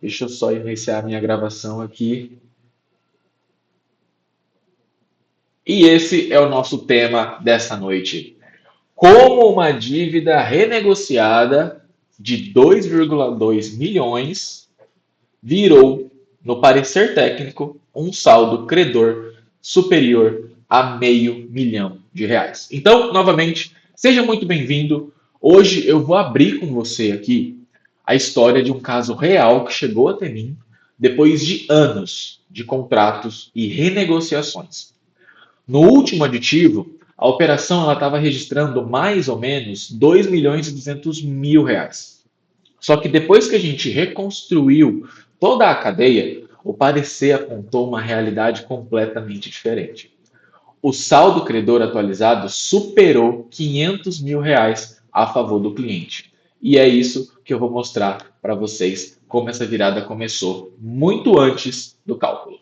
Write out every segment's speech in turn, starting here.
Deixa eu só iniciar a minha gravação aqui. E esse é o nosso tema dessa noite. Como uma dívida renegociada de 2,2 milhões virou, no parecer técnico, um saldo credor superior a R$ 500 mil. Então, novamente, seja muito bem-vindo. Hoje eu vou abrir com você aqui a história de um caso real que chegou até mim depois de anos de contratos e renegociações. No último aditivo, a operação estava registrando mais ou menos R$ 2.200.000. Só que depois que a gente reconstruiu toda a cadeia, o parecer apontou uma realidade completamente diferente. O saldo credor atualizado superou R$ 500 mil a favor do cliente. E é isso que eu vou mostrar para vocês como essa virada começou muito antes do cálculo.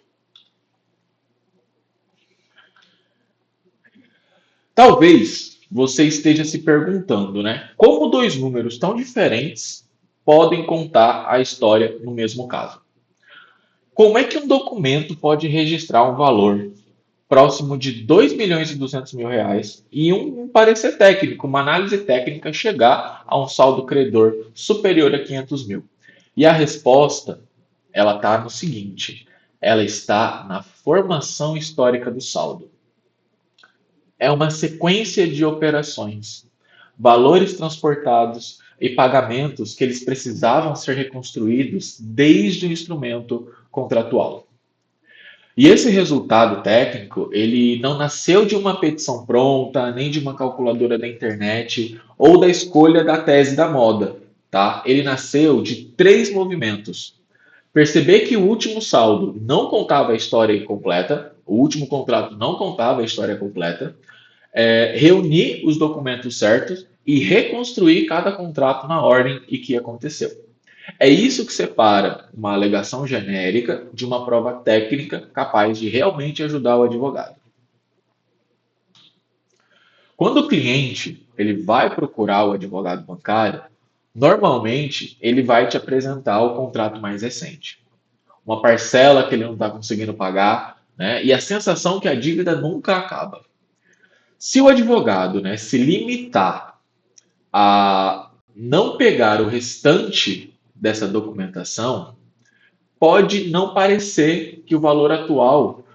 Talvez você esteja se perguntando, né? Como dois números tão diferentes podem contar a história no mesmo caso? Como é que um documento pode registrar um valor próximo de R$ 2.200.000 e um parecer técnico, uma análise técnica chegar a um saldo credor superior a 500 mil? E a resposta, ela está no seguinte, ela está na formação histórica do saldo. É uma sequência de operações, valores transportados e pagamentos que eles precisavam ser reconstruídos desde o instrumento contratual. E esse resultado técnico, ele não nasceu de uma petição pronta, nem de uma calculadora da internet ou da escolha da tese da moda, tá? Ele nasceu de três movimentos. Perceber que o último saldo não contava a história incompleta, o último contrato não contava a história completa, reunir os documentos certos e reconstruir cada contrato na ordem e que aconteceu. É isso que separa uma alegação genérica de uma prova técnica capaz de realmente ajudar o advogado. Quando o cliente ele vai procurar o advogado bancário, normalmente ele vai te apresentar o contrato mais recente, uma parcela que ele não está conseguindo pagar, né? E a sensação que a dívida nunca acaba. Se o advogado, né, se limitar a não pegar o restante dessa documentação, pode não parecer que o valor atual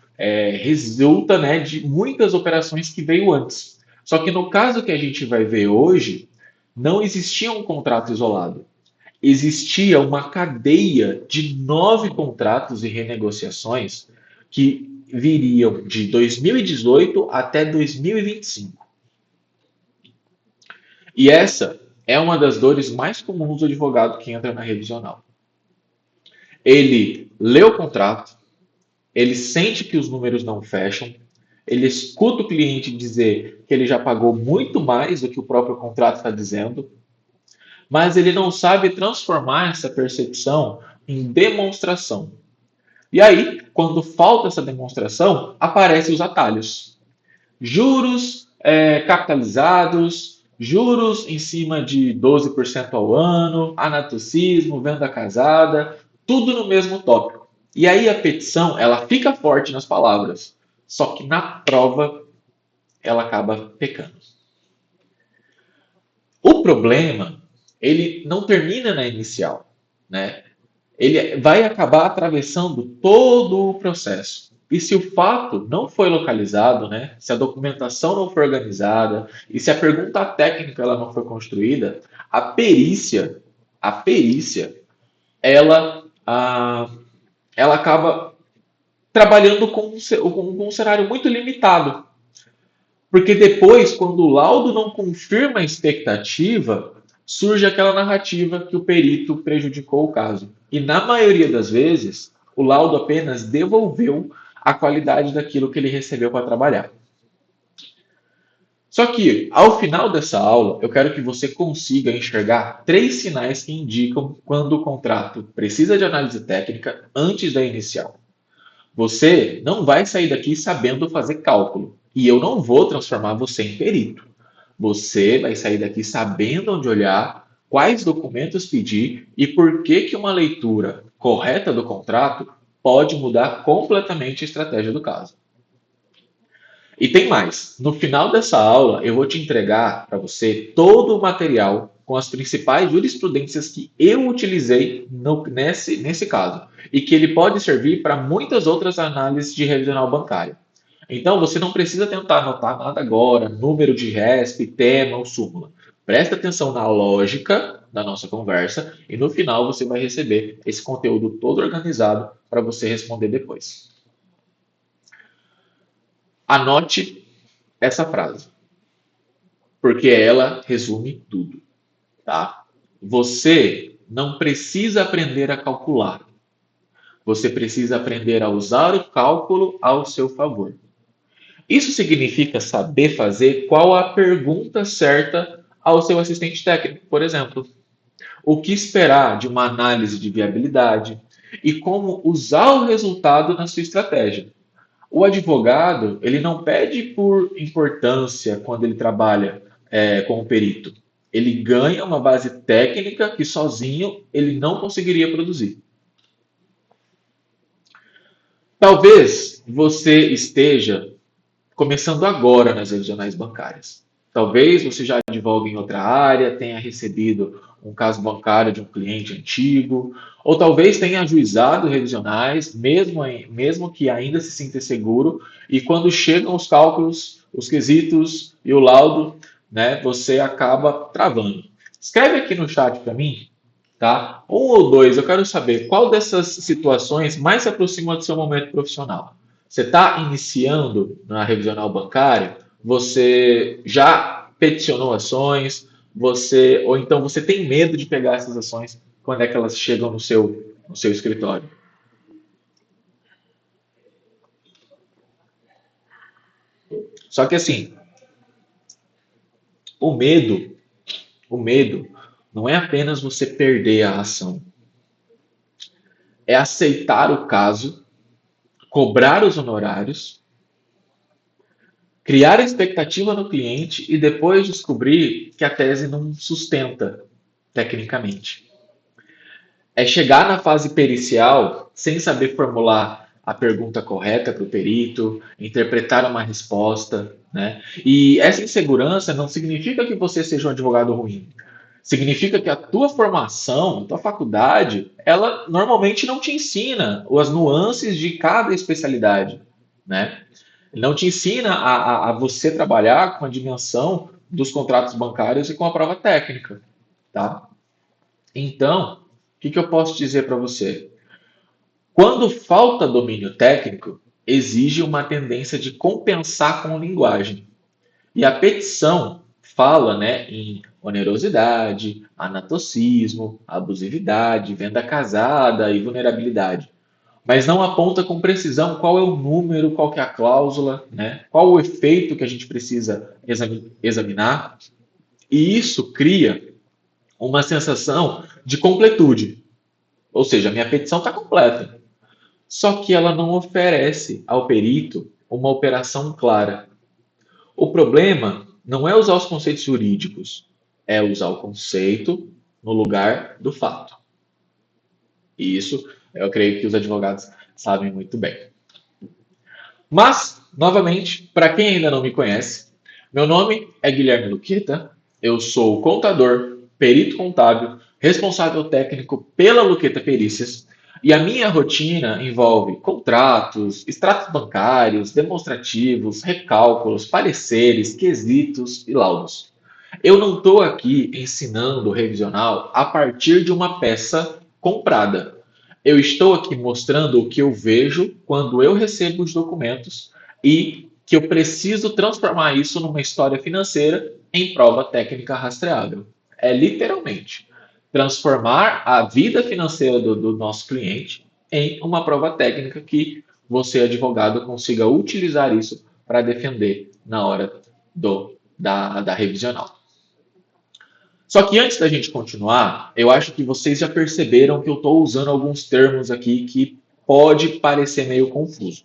resulta, né, de muitas operações que veio antes. Só que no caso que a gente vai ver hoje, não existia um contrato isolado. Existia uma cadeia de 9 contratos e renegociações que viriam de 2018 até 2025. E essa é uma das dores mais comuns do advogado que entra na revisional. Ele lê o contrato, ele sente que os números não fecham, ele escuta o cliente dizer que ele já pagou muito mais do que o próprio contrato está dizendo, mas ele não sabe transformar essa percepção em demonstração. E aí, quando falta essa demonstração, aparecem os atalhos. Juros capitalizados, juros em cima de 12% ao ano, anatocismo, venda casada, tudo no mesmo tópico. E aí a petição, ela fica forte nas palavras, só que na prova ela acaba pecando. O problema, ele não termina na inicial, né? Ele vai acabar atravessando todo o processo. E se o fato não foi localizado, né, se a documentação não foi organizada e se a pergunta técnica ela não foi construída, a perícia, ela, ela acaba trabalhando com um cenário muito limitado. Porque depois, quando o laudo não confirma a expectativa, surge aquela narrativa que o perito prejudicou o caso. E na maioria das vezes, o laudo apenas devolveu a qualidade daquilo que ele recebeu para trabalhar. Só que, ao final dessa aula, eu quero que você consiga enxergar três sinais que indicam quando o contrato precisa de análise técnica antes da inicial. Você não vai sair daqui sabendo fazer cálculo. E eu não vou transformar você em perito. Você vai sair daqui sabendo onde olhar, quais documentos pedir e por que que uma leitura correta do contrato pode mudar completamente a estratégia do caso. E tem mais. No final dessa aula, eu vou te entregar para você todo o material com as principais jurisprudências que eu utilizei nesse caso e que ele pode servir para muitas outras análises de revisional bancário. Então, você não precisa tentar anotar nada agora, número de RESP, tema ou súmula. Presta atenção na lógica da nossa conversa e no final você vai receber esse conteúdo todo organizado para você responder depois. Anote essa frase, porque ela resume tudo, tá? Você não precisa aprender a calcular. Você precisa aprender a usar o cálculo ao seu favor. Isso significa saber fazer qual a pergunta certa ao seu assistente técnico, por exemplo. O que esperar de uma análise de viabilidade e como usar o resultado na sua estratégia. O advogado, ele não pede por importância quando ele trabalha como perito. Ele ganha uma base técnica que sozinho ele não conseguiria produzir. Talvez você esteja começando agora nas revisionais bancárias. Talvez você já advogue em outra área, tenha recebido um caso bancário de um cliente antigo, ou talvez tenha ajuizado revisionais, mesmo que ainda se sinta seguro, e quando chegam os cálculos, os quesitos e o laudo, né, você acaba travando. Escreve aqui no chat para mim, tá? Um ou dois, eu quero saber qual dessas situações mais se aproxima do seu momento profissional. Você está iniciando na revisional bancária, você já peticionou ações, ou então você tem medo de pegar essas ações quando é que elas chegam no seu escritório. Só que assim, o medo, o medo não é apenas você perder a ação, é aceitar o caso, cobrar os honorários, criar a expectativa no cliente e depois descobrir que a tese não sustenta tecnicamente. É chegar na fase pericial sem saber formular a pergunta correta para o perito, interpretar uma resposta, né? E essa insegurança não significa que você seja um advogado ruim. Significa que a tua formação, a tua faculdade, ela normalmente não te ensina as nuances de cada especialidade, né? Não te ensina a você trabalhar com a dimensão dos contratos bancários e com a prova técnica, tá? Então, o que eu posso dizer para você? Quando falta domínio técnico, exige uma tendência de compensar com linguagem. E a petição fala, né, em onerosidade, anatocismo, abusividade, venda casada e vulnerabilidade. Mas não aponta com precisão qual é o número, qual que é a cláusula, né? Qual o efeito que a gente precisa examinar. E isso cria uma sensação de completude. Ou seja, a minha petição está completa. Só que ela não oferece ao perito uma operação clara. O problema não é usar os conceitos jurídicos, é usar o conceito no lugar do fato. E isso eu creio que os advogados sabem muito bem. Mas, novamente, para quem ainda não me conhece, meu nome é Guilherme Luqueta, eu sou contador, perito contábil, responsável técnico pela Luqueta Perícias, e a minha rotina envolve contratos, extratos bancários, demonstrativos, recálculos, pareceres, quesitos e laudos. Eu não estou aqui ensinando o revisional a partir de uma peça comprada. Eu estou aqui mostrando o que eu vejo quando eu recebo os documentos e que eu preciso transformar isso numa história financeira em prova técnica rastreável. É literalmente transformar a vida financeira do nosso cliente em uma prova técnica que você, advogado, consiga utilizar isso para defender na hora da revisional. Só que antes da gente continuar, eu acho que vocês já perceberam que eu estou usando alguns termos aqui que pode parecer meio confuso.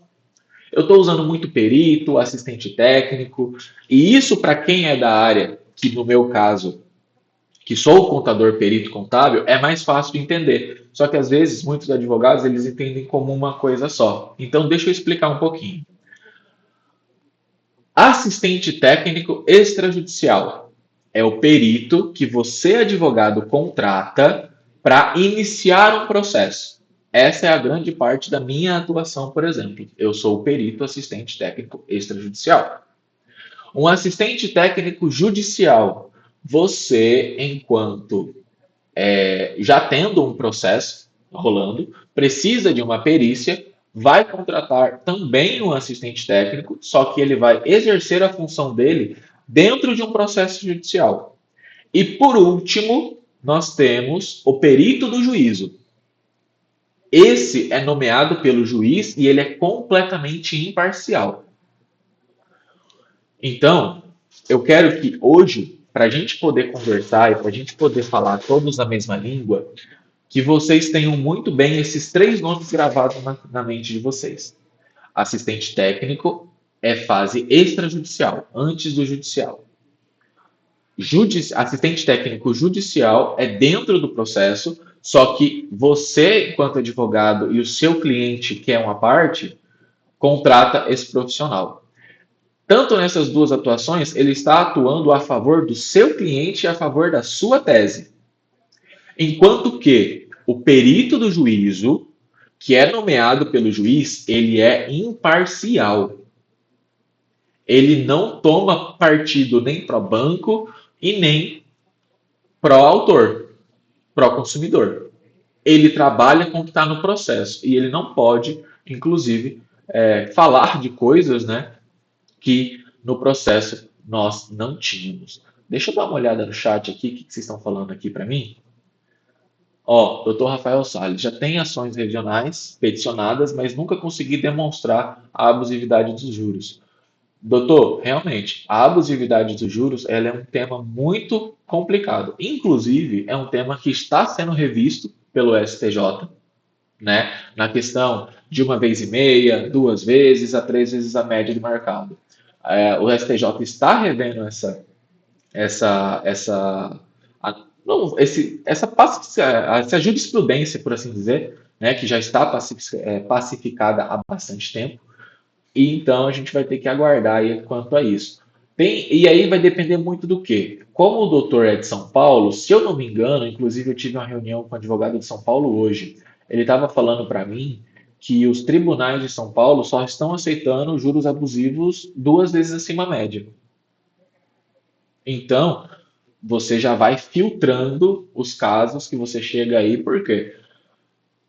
Eu estou usando muito perito, assistente técnico, e isso para quem é da área, que no meu caso, que sou contador, perito contábil, é mais fácil de entender. Só que às vezes muitos advogados eles entendem como uma coisa só. Então deixa eu explicar um pouquinho. Assistente técnico extrajudicial é o perito que você, advogado, contrata para iniciar um processo. Essa é a grande parte da minha atuação, por exemplo. Eu sou o perito assistente técnico extrajudicial. Um assistente técnico judicial. Você, enquanto já tendo um processo rolando, precisa de uma perícia, vai contratar também um assistente técnico, só que ele vai exercer a função dele dentro de um processo judicial. E por último, nós temos o perito do juízo. Esse é nomeado pelo juiz e ele é completamente imparcial. Então, eu quero que hoje, para a gente poder conversar e para a gente poder falar todos a mesma língua, que vocês tenham muito bem esses três nomes gravados na mente de vocês. Assistente técnico é fase extrajudicial, antes do judicial. Assistente técnico judicial é dentro do processo, só que você, enquanto advogado, e o seu cliente, que é uma parte, contrata esse profissional. Tanto nessas duas atuações, ele está atuando a favor do seu cliente e a favor da sua tese. Enquanto que o perito do juízo, que é nomeado pelo juiz, ele é imparcial. Ele não toma partido nem pró banco e nem pró autor, pró consumidor. Ele trabalha com o que está no processo e ele não pode, inclusive, falar de coisas, né, que no processo nós não tínhamos. Deixa eu dar uma olhada no chat aqui, o que vocês estão falando aqui para mim? Ó, Dr. Rafael Salles, já tem ações regionais peticionadas, mas nunca consegui demonstrar a abusividade dos juros. Doutor, realmente, a abusividade dos juros ela é um tema muito complicado. Inclusive, é um tema que está sendo revisto pelo STJ, né, na questão de uma vez e meia, duas vezes, a três vezes a média de mercado. O STJ está revendo essa, não, essa jurisprudência, por assim dizer, né, que já está pacificada há bastante tempo, e então a gente vai ter que aguardar aí quanto a isso. E aí vai depender muito do quê? Como o doutor é de São Paulo, se eu não me engano, inclusive eu tive uma reunião com o advogado de São Paulo hoje, ele estava falando para mim que os tribunais de São Paulo só estão aceitando juros abusivos duas vezes acima da média. Então, você já vai filtrando os casos que você chega aí, porque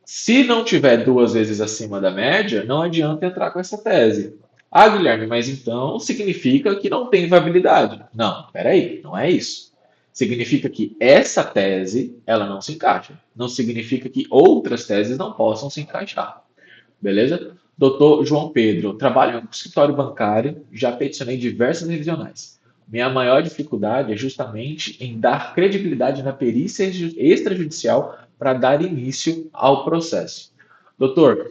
se não tiver duas vezes acima da média, não adianta entrar com essa tese. Ah, Guilherme, mas então significa que não tem viabilidade. Não, peraí, não é isso. Significa que essa tese, ela não se encaixa. Não significa que outras teses não possam se encaixar. Beleza? Doutor João Pedro, trabalho em um escritório bancário, já peticionei diversas revisionais. Minha maior dificuldade é justamente em dar credibilidade na perícia extrajudicial para dar início ao processo. Doutor,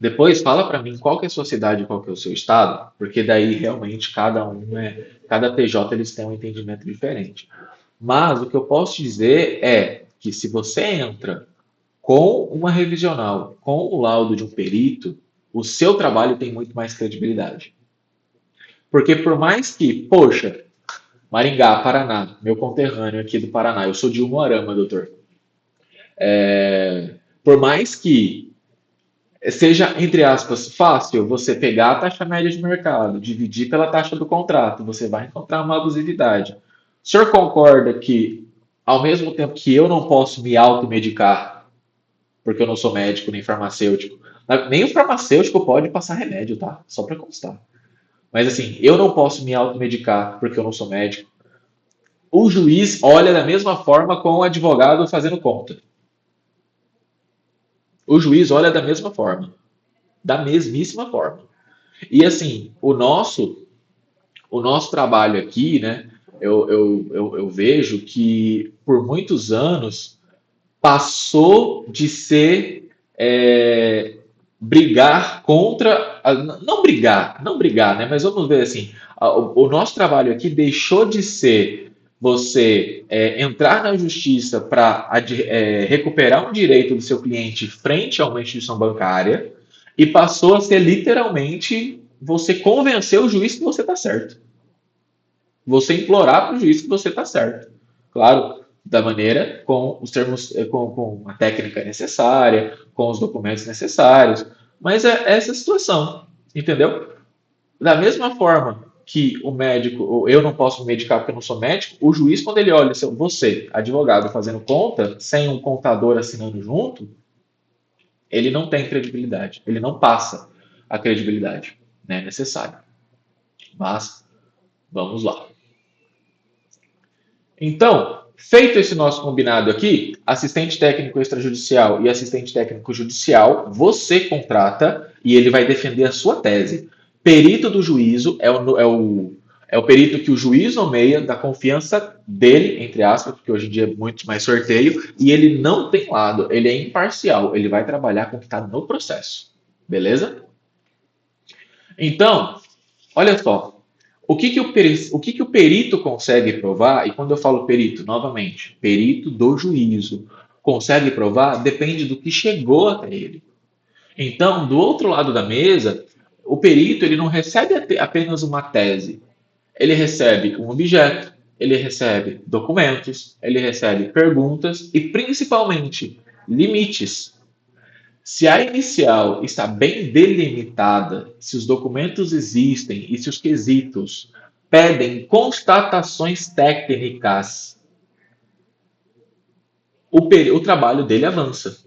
depois fala para mim qual que é a sua cidade e qual que é o seu estado, porque daí realmente cada TJ eles têm um entendimento diferente. Mas o que eu posso te dizer é que se você entra com uma revisional, com o laudo de um perito, o seu trabalho tem muito mais credibilidade. Porque por mais que, poxa, Maringá, Paraná, meu conterrâneo aqui do Paraná, eu sou de Umuarama, doutor. Por mais que seja, entre aspas, fácil você pegar a taxa média de mercado, dividir pela taxa do contrato, você vai encontrar uma abusividade. O senhor concorda que, ao mesmo tempo que eu não posso me automedicar, porque eu não sou médico nem farmacêutico, nem o farmacêutico pode passar remédio, tá? Só para constar. Mas assim, eu não posso me automedicar porque eu não sou médico. O juiz olha da mesma forma com o advogado fazendo conta. O juiz olha da mesma forma. Da mesmíssima forma. E assim, o nosso trabalho aqui, né? Eu vejo que por muitos anos passou de ser brigar contra. Não brigar, né? Mas vamos ver assim, o nosso trabalho aqui deixou de ser você entrar na justiça para recuperar um direito do seu cliente frente a uma instituição bancária e passou a ser literalmente você convencer o juiz que você está certo. Você implorar para o juiz que você está certo. Claro, da maneira, com os termos, com a técnica necessária, com os documentos necessários. Mas é essa situação, entendeu? Da mesma forma que o médico, eu não posso me medicar porque eu não sou médico, o juiz, quando ele olha você, advogado, fazendo conta, sem um contador assinando junto, ele não tem credibilidade, ele não passa a credibilidade, né, necessária. Mas, vamos lá. Então, feito esse nosso combinado aqui, assistente técnico extrajudicial e assistente técnico judicial, você contrata e ele vai defender a sua tese. Perito do juízo é o perito que o juiz nomeia, da confiança dele, entre aspas, porque hoje em dia é muito mais sorteio, e ele não tem lado, ele é imparcial, ele vai trabalhar com o que está no processo. Beleza? Então, olha só, o que que o perito consegue provar? E quando eu falo perito, novamente, perito do juízo, consegue provar depende do que chegou até ele. Então, do outro lado da mesa, o perito ele não recebe apenas uma tese, ele recebe um objeto, ele recebe documentos, ele recebe perguntas e principalmente limites. Se a inicial está bem delimitada, se os documentos existem e se os quesitos pedem constatações técnicas, o trabalho dele avança.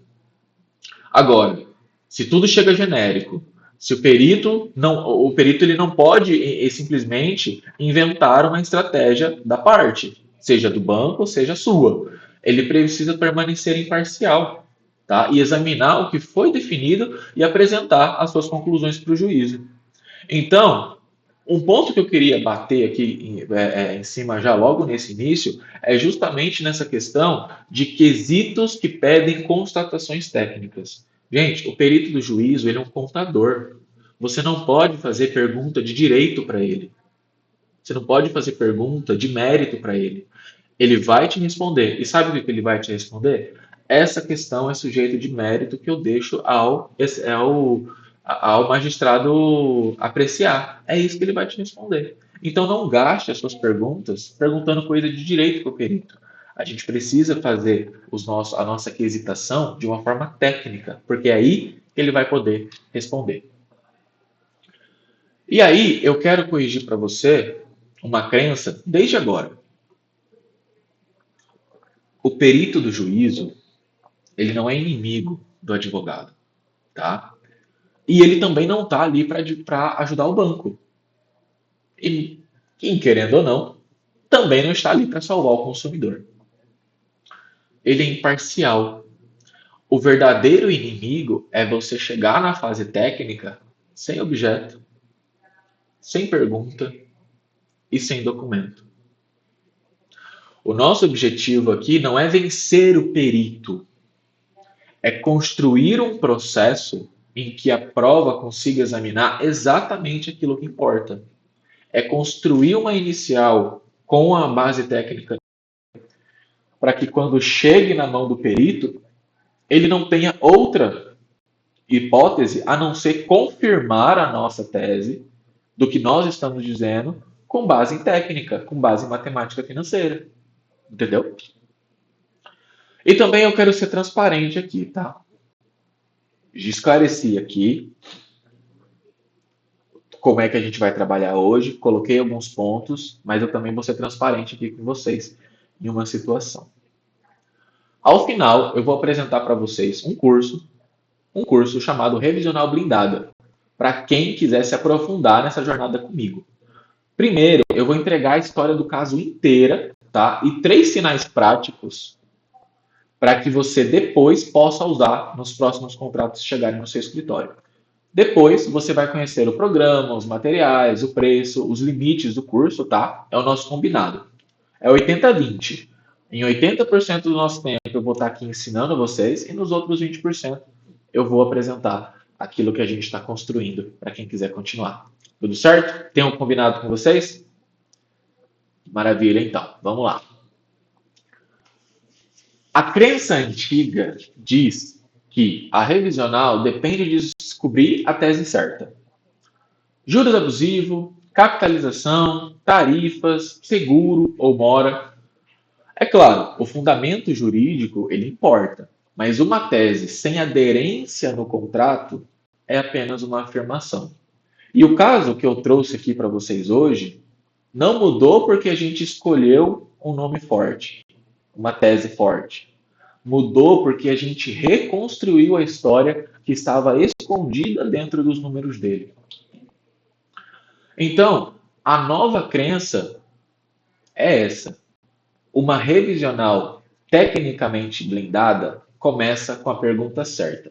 Agora, se tudo chega genérico, se o perito ele não pode simplesmente inventar uma estratégia da parte, seja do banco, seja sua. Ele precisa permanecer imparcial, tá? E examinar o que foi definido e apresentar as suas conclusões para o juízo. Então, um ponto que eu queria bater aqui em cima já logo nesse início é justamente nessa questão de quesitos que pedem constatações técnicas. Gente, o perito do juízo ele é um contador. Você não pode fazer pergunta de direito para ele. Você não pode fazer pergunta de mérito para ele. Ele vai te responder. E sabe o que ele vai te responder? Essa questão é sujeito de mérito que eu deixo ao magistrado apreciar. É isso que ele vai te responder. Então não gaste as suas perguntas perguntando coisa de direito para o perito. A gente precisa fazer a nossa quesitação de uma forma técnica, porque é aí que ele vai poder responder. E aí eu quero corrigir para você uma crença desde agora. O perito do juízo, ele não é inimigo do advogado, tá? E ele também não está ali para ajudar o banco. E, quem querendo ou não, também não está ali para salvar o consumidor. Ele é imparcial. O verdadeiro inimigo é você chegar na fase técnica sem objeto, sem pergunta e sem documento. O nosso objetivo aqui não é vencer o perito, é construir um processo em que a prova consiga examinar exatamente aquilo que importa. É construir uma inicial com a base técnica para que quando chegue na mão do perito, ele não tenha outra hipótese a não ser confirmar a nossa tese do que nós estamos dizendo com base em técnica, com base em matemática financeira. Entendeu? E também eu quero ser transparente aqui, tá? Esclareci aqui como é que a gente vai trabalhar hoje, coloquei alguns pontos, mas eu também vou ser transparente aqui com vocês em uma situação. Ao final, eu vou apresentar para vocês um curso chamado Revisional Blindada, para quem quiser se aprofundar nessa jornada comigo. Primeiro, eu vou entregar a história do caso inteira, tá? E 3 sinais práticos para que você depois possa usar nos próximos contratos que chegarem no seu escritório. Depois você vai conhecer o programa, os materiais, o preço, os limites do curso, tá? É o nosso combinado. É 80-20. Em 80% do nosso tempo eu vou estar aqui ensinando vocês e nos outros 20% eu vou apresentar aquilo que a gente está construindo para quem quiser continuar. Tudo certo? Tem um combinado com vocês? Maravilha, então. Vamos lá. A crença antiga diz que a revisional depende de descobrir a tese certa. Juros abusivo, capitalização, tarifas, seguro ou mora. É claro, o fundamento jurídico ele importa, mas uma tese sem aderência no contrato é apenas uma afirmação. E o caso que eu trouxe aqui para vocês hoje não mudou porque a gente escolheu um nome forte, uma tese forte. Mudou porque a gente reconstruiu a história que estava escondida dentro dos números dele. Então, a nova crença é essa. Uma revisional tecnicamente blindada começa com a pergunta certa: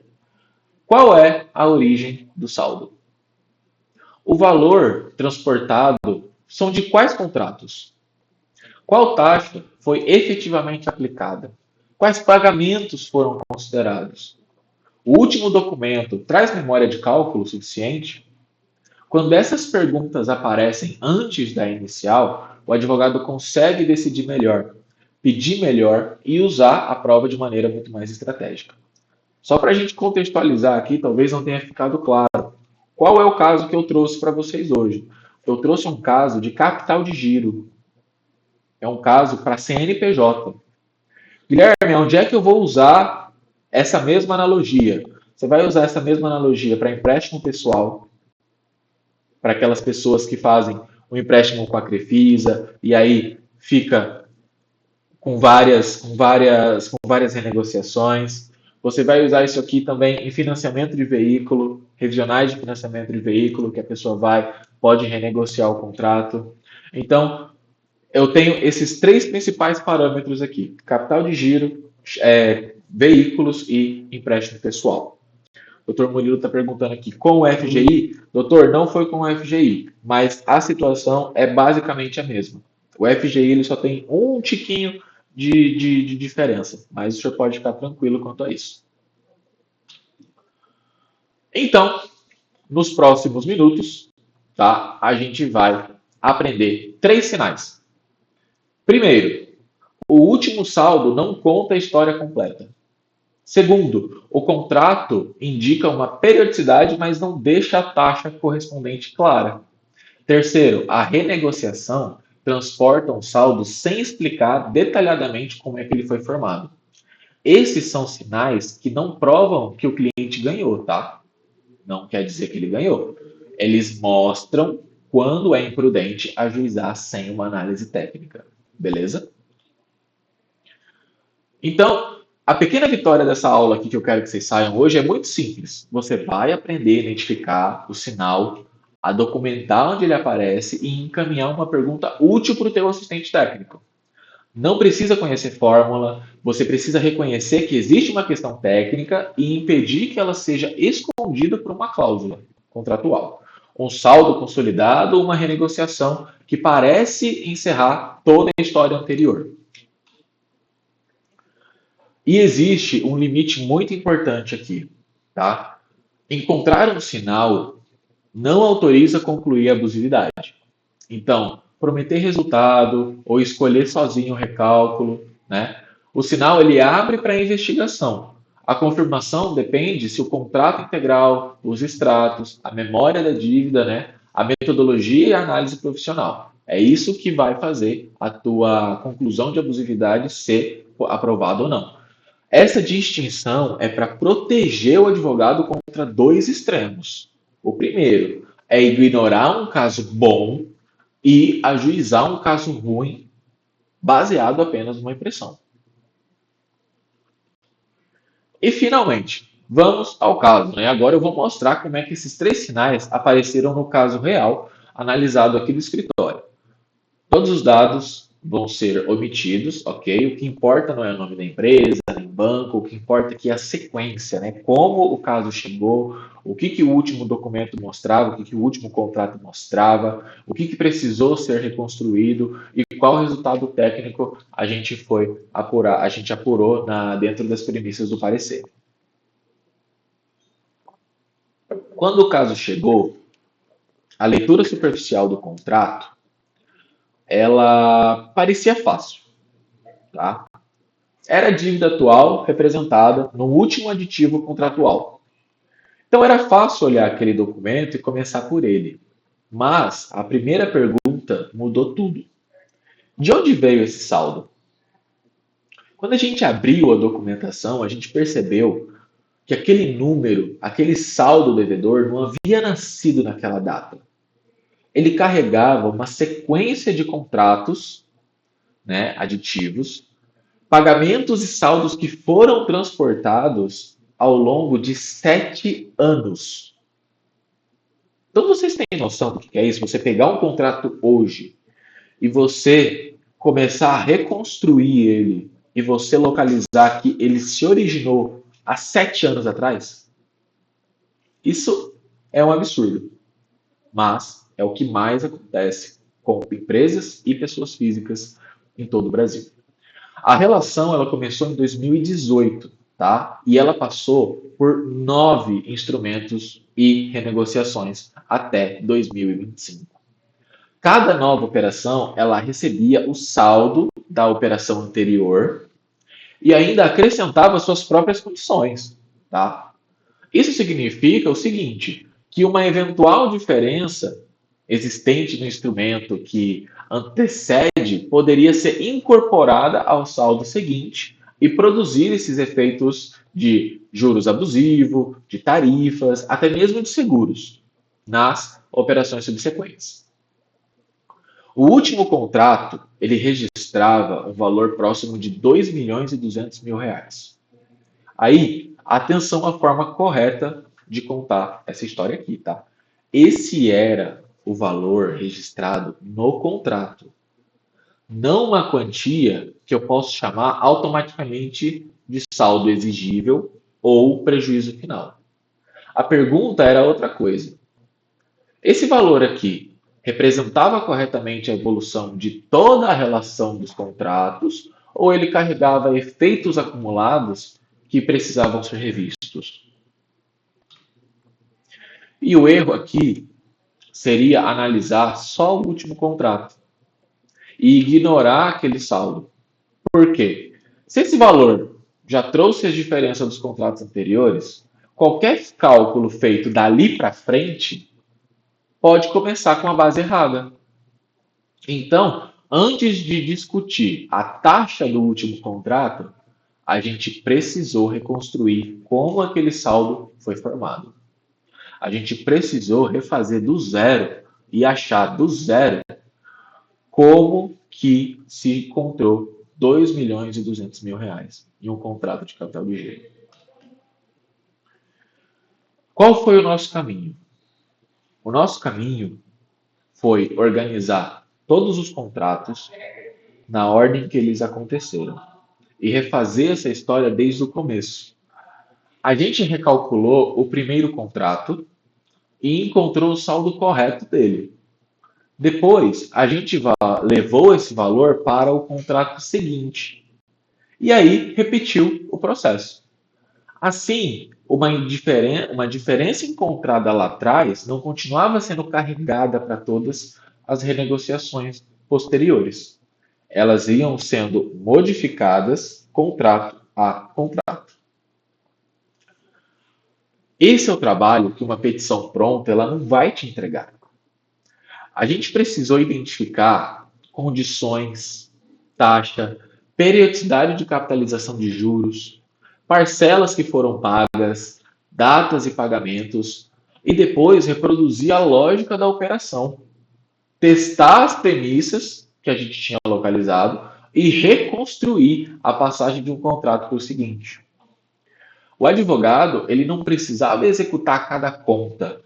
qual é a origem do saldo? O valor transportado são de quais contratos? Qual taxa foi efetivamente aplicada? Quais pagamentos foram considerados? O último documento traz memória de cálculo suficiente? Quando essas perguntas aparecem antes da inicial, o advogado consegue decidir melhor, pedir melhor e usar a prova de maneira muito mais estratégica. Só para a gente contextualizar aqui, talvez não tenha ficado claro. Qual é o caso que eu trouxe para vocês hoje? Eu trouxe um caso de capital de giro. É um caso para CNPJ. Guilherme, onde é que eu vou usar essa mesma analogia? Você vai usar essa mesma analogia para empréstimo pessoal, para aquelas pessoas que fazem um empréstimo com a Crefisa e aí fica com várias renegociações. Você vai usar isso aqui também em financiamento de veículo, revisionais de financiamento de veículo, que a pessoa pode renegociar o contrato. Então, eu tenho esses três principais parâmetros aqui: capital de giro, veículos e empréstimo pessoal. O doutor Murilo está perguntando aqui, com o FGI? Doutor, não foi com o FGI, mas a situação é basicamente a mesma. O FGI ele só tem um tiquinho de diferença, mas o senhor pode ficar tranquilo quanto a isso. Então, nos próximos minutos, tá, a gente vai aprender três sinais. Primeiro, o último saldo não conta a história completa. Segundo, o contrato indica uma periodicidade, mas não deixa a taxa correspondente clara. Terceiro, a renegociação transporta um saldo sem explicar detalhadamente como é que ele foi formado. Esses são sinais que não provam que o cliente ganhou, tá? Não quer dizer que ele ganhou. Eles mostram quando é imprudente ajuizar sem uma análise técnica. Beleza? Então, a pequena vitória dessa aula aqui que eu quero que vocês saiam hoje é muito simples. Você vai aprender a identificar o sinal, a documentar onde ele aparece e encaminhar uma pergunta útil para o teu assistente técnico. Não precisa conhecer fórmula, você precisa reconhecer que existe uma questão técnica e impedir que ela seja escondida por uma cláusula contratual. Um saldo consolidado ou uma renegociação que parece encerrar toda a história anterior. E existe um limite muito importante aqui, tá? Encontrar um sinal não autoriza concluir a abusividade. Então, prometer resultado ou escolher sozinho o recálculo, né? O sinal ele abre para a investigação. A confirmação depende se o contrato integral, os extratos, a memória da dívida, né? A metodologia e a análise profissional. É isso que vai fazer a tua conclusão de abusividade ser aprovada ou não. Essa distinção é para proteger o advogado contra dois extremos. O primeiro é ignorar um caso bom e ajuizar um caso ruim baseado apenas numa impressão. E finalmente, vamos ao caso. Né? Agora eu vou mostrar como é que esses três sinais apareceram no caso real, analisado aqui do escritório. Todos os dados vão ser omitidos, ok? O que importa não é o nome da empresa, nem banco, o que importa aqui é a sequência, né? Como o caso chegou, o que o último documento mostrava, o que o último contrato mostrava, o que precisou ser reconstruído e qual resultado técnico a gente foi apurar, a gente apurou dentro das premissas do parecer. Quando o caso chegou, a leitura superficial do contrato ela parecia fácil, tá? Era a dívida atual representada no último aditivo contratual. Então era fácil olhar aquele documento e começar por ele. Mas a primeira pergunta mudou tudo. De onde veio esse saldo? Quando a gente abriu a documentação, a gente percebeu que aquele número, aquele saldo devedor, não havia nascido naquela data. Ele carregava uma sequência de contratos, né, aditivos, pagamentos e saldos que foram transportados ao longo de 7 anos. Então vocês têm noção do que é isso? Você pegar um contrato hoje e você começar a reconstruir ele e você localizar que ele se originou há 7 anos atrás? Isso é um absurdo, mas é o que mais acontece com empresas e pessoas físicas em todo o Brasil. A relação ela começou em 2018, tá? E ela passou por 9 instrumentos e renegociações até 2025. Cada nova operação ela recebia o saldo da operação anterior e ainda acrescentava suas próprias condições, tá? Isso significa o seguinte, que uma eventual diferença existente no instrumento que antecede poderia ser incorporada ao saldo seguinte e produzir esses efeitos de juros abusivos, de tarifas, até mesmo de seguros nas operações subsequentes. O último contrato, ele registrava um valor próximo de 2 milhões e 200 mil reais. Aí, atenção à forma correta de contar essa história aqui, tá? Esse era o valor registrado no contrato, não uma quantia que eu posso chamar automaticamente de saldo exigível ou prejuízo final. A pergunta era outra coisa. Esse valor aqui representava corretamente a evolução de toda a relação dos contratos ou ele carregava efeitos acumulados que precisavam ser revistos? E o erro aqui seria analisar só o último contrato e ignorar aquele saldo. Por quê? Se esse valor já trouxe a diferença dos contratos anteriores, qualquer cálculo feito dali para frente pode começar com a base errada. Então, antes de discutir a taxa do último contrato, a gente precisou reconstruir como aquele saldo foi formado. A gente precisou refazer do zero e achar do zero como que se encontrou 2 milhões e 200 mil reais em um contrato de capital de giro. Qual foi o nosso caminho? O nosso caminho foi organizar todos os contratos na ordem que eles aconteceram e refazer essa história desde o começo. A gente recalculou o primeiro contrato e encontrou o saldo correto dele. Depois, a gente levou esse valor para o contrato seguinte e aí repetiu o processo. Assim, uma diferença encontrada lá atrás não continuava sendo carregada para todas as renegociações posteriores. Elas iam sendo modificadas contrato a contrato. Esse é o trabalho que uma petição pronta ela não vai te entregar. A gente precisou identificar condições, taxa, periodicidade de capitalização de juros, parcelas que foram pagas, datas e pagamentos, e depois reproduzir a lógica da operação, testar as premissas que a gente tinha localizado e reconstruir a passagem de um contrato para o seguinte. O advogado ele não precisava executar cada conta,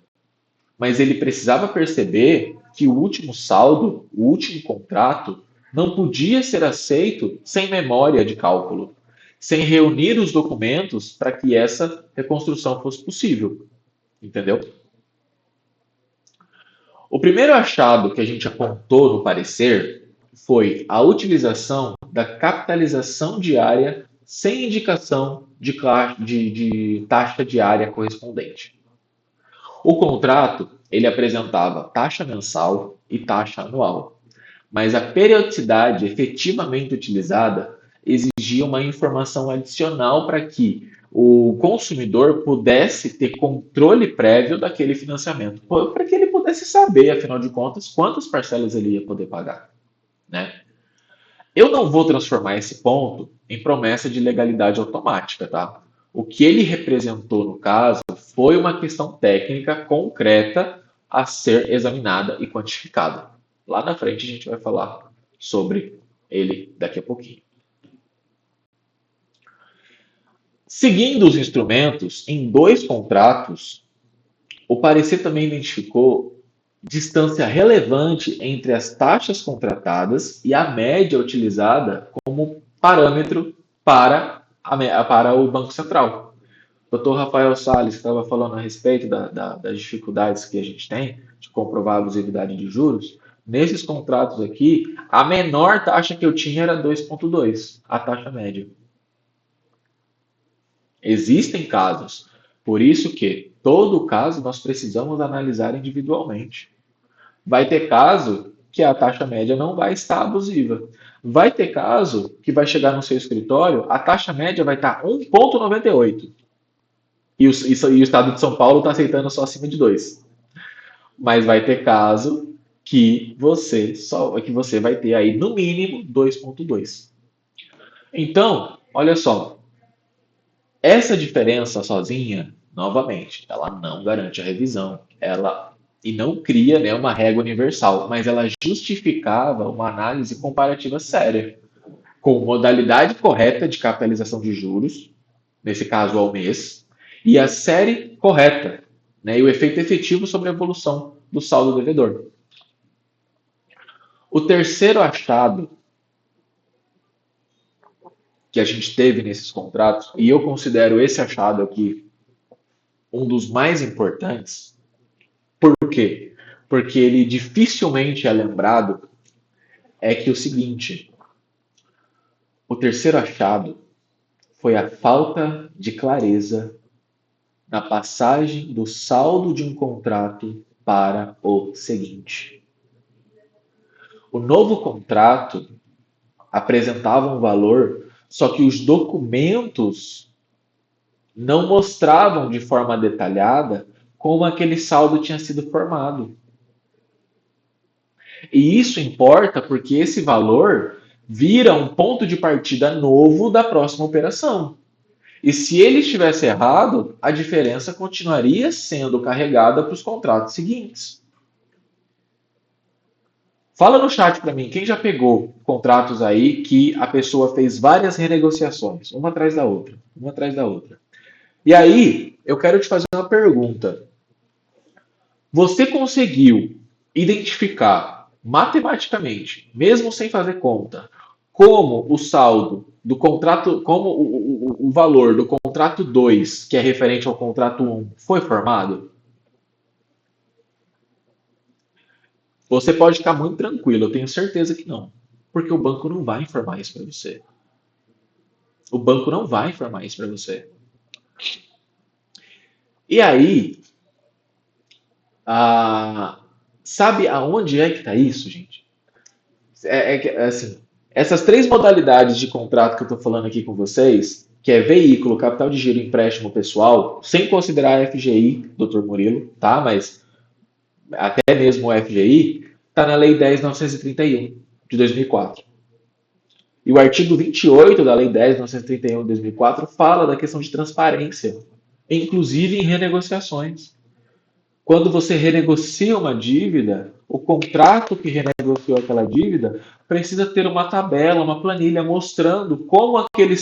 mas ele precisava perceber que o último saldo, o último contrato, não podia ser aceito sem memória de cálculo, sem reunir os documentos para que essa reconstrução fosse possível. Entendeu? O primeiro achado que a gente apontou no parecer foi a utilização da capitalização diária sem indicação de taxa diária correspondente. O contrato ele apresentava taxa mensal e taxa anual, mas a periodicidade efetivamente utilizada exigia uma informação adicional para que o consumidor pudesse ter controle prévio daquele financiamento, para que ele pudesse saber, afinal de contas, quantas parcelas ele ia poder pagar, né? Eu não vou transformar esse ponto em promessa de legalidade automática, tá? O que ele representou no caso foi uma questão técnica concreta a ser examinada e quantificada. Lá na frente a gente vai falar sobre ele daqui a pouquinho. Seguindo os instrumentos, em dois contratos, o parecer também identificou distância relevante entre as taxas contratadas e a média utilizada como parâmetro para o Banco Central. O Dr. Rafael Salles estava falando a respeito das dificuldades que a gente tem de comprovar a abusividade de juros. Nesses contratos aqui, a menor taxa que eu tinha era 2,2, a taxa média. Existem casos, por isso que todo caso nós precisamos analisar individualmente. Vai ter caso que a taxa média não vai estar abusiva. Vai ter caso que vai chegar no seu escritório, a taxa média vai estar 1,98. E o estado de São Paulo está aceitando só acima de 2. Mas vai ter caso que você vai ter aí no mínimo 2,2. Então, olha só, essa diferença sozinha, novamente, ela não garante a revisão, e não cria, né, uma régua universal, mas ela justificava uma análise comparativa séria, com modalidade correta de capitalização de juros, nesse caso ao mês, e a série correta, né, e o efeito efetivo sobre a evolução do saldo devedor. O terceiro achado que a gente teve nesses contratos, e eu considero esse achado aqui um dos mais importantes. Por quê? Porque ele dificilmente é lembrado, é que o seguinte, o terceiro achado foi a falta de clareza na passagem do saldo de um contrato para o seguinte. O novo contrato apresentava um valor, só que os documentos não mostravam de forma detalhada como aquele saldo tinha sido formado. E isso importa porque esse valor vira um ponto de partida novo da próxima operação. E se ele estivesse errado, a diferença continuaria sendo carregada para os contratos seguintes. Fala no chat para mim, quem já pegou contratos aí que a pessoa fez várias renegociações, uma atrás da outra, uma atrás da outra. E aí, eu quero te fazer uma pergunta. Você conseguiu identificar matematicamente, mesmo sem fazer conta, como o saldo do contrato, como o valor do contrato 2, que é referente ao contrato 1, foi formado? Você pode ficar muito tranquilo, eu tenho certeza que não. Porque o banco não vai informar isso para você. O banco não vai informar isso para você. E aí, sabe aonde é que está isso, gente? Assim, essas três modalidades de contrato que eu estou falando aqui com vocês, que é veículo, capital de giro, empréstimo pessoal, sem considerar a FGI, Dr. Murilo, tá? Mas até mesmo o FGI, está na Lei 10.931 de 2004. E o artigo 28 da Lei 10.931 de 2004 fala da questão de transparência, inclusive em renegociações. Quando você renegocia uma dívida, o contrato que renegociou aquela dívida precisa ter uma tabela, uma planilha mostrando como aquele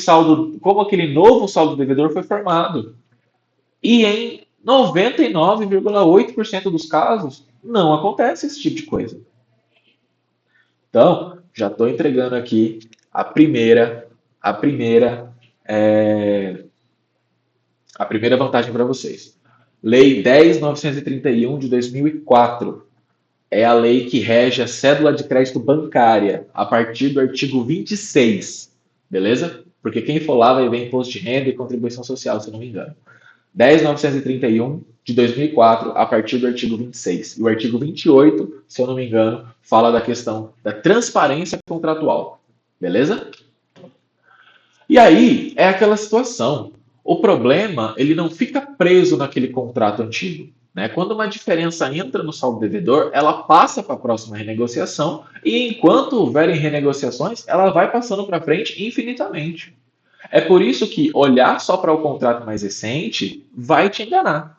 novo saldo devedor foi formado. E em 99,8% dos casos, não acontece esse tipo de coisa. Então, já estou entregando aqui a primeira vantagem para vocês. Lei 10.931 de 2004 é a lei que rege a cédula de crédito bancária a partir do artigo 26, beleza? Porque quem for lá vai ver imposto de renda e contribuição social, se eu não me engano. 10.931 de 2004, a partir do artigo 26. E o artigo 28, se eu não me engano, fala da questão da transparência contratual. Beleza? E aí é aquela situação. O problema, ele não fica preso naquele contrato antigo. Né? Quando uma diferença entra no saldo devedor, ela passa para a próxima renegociação e enquanto houverem renegociações, ela vai passando para frente infinitamente. É por isso que olhar só para o contrato mais recente vai te enganar.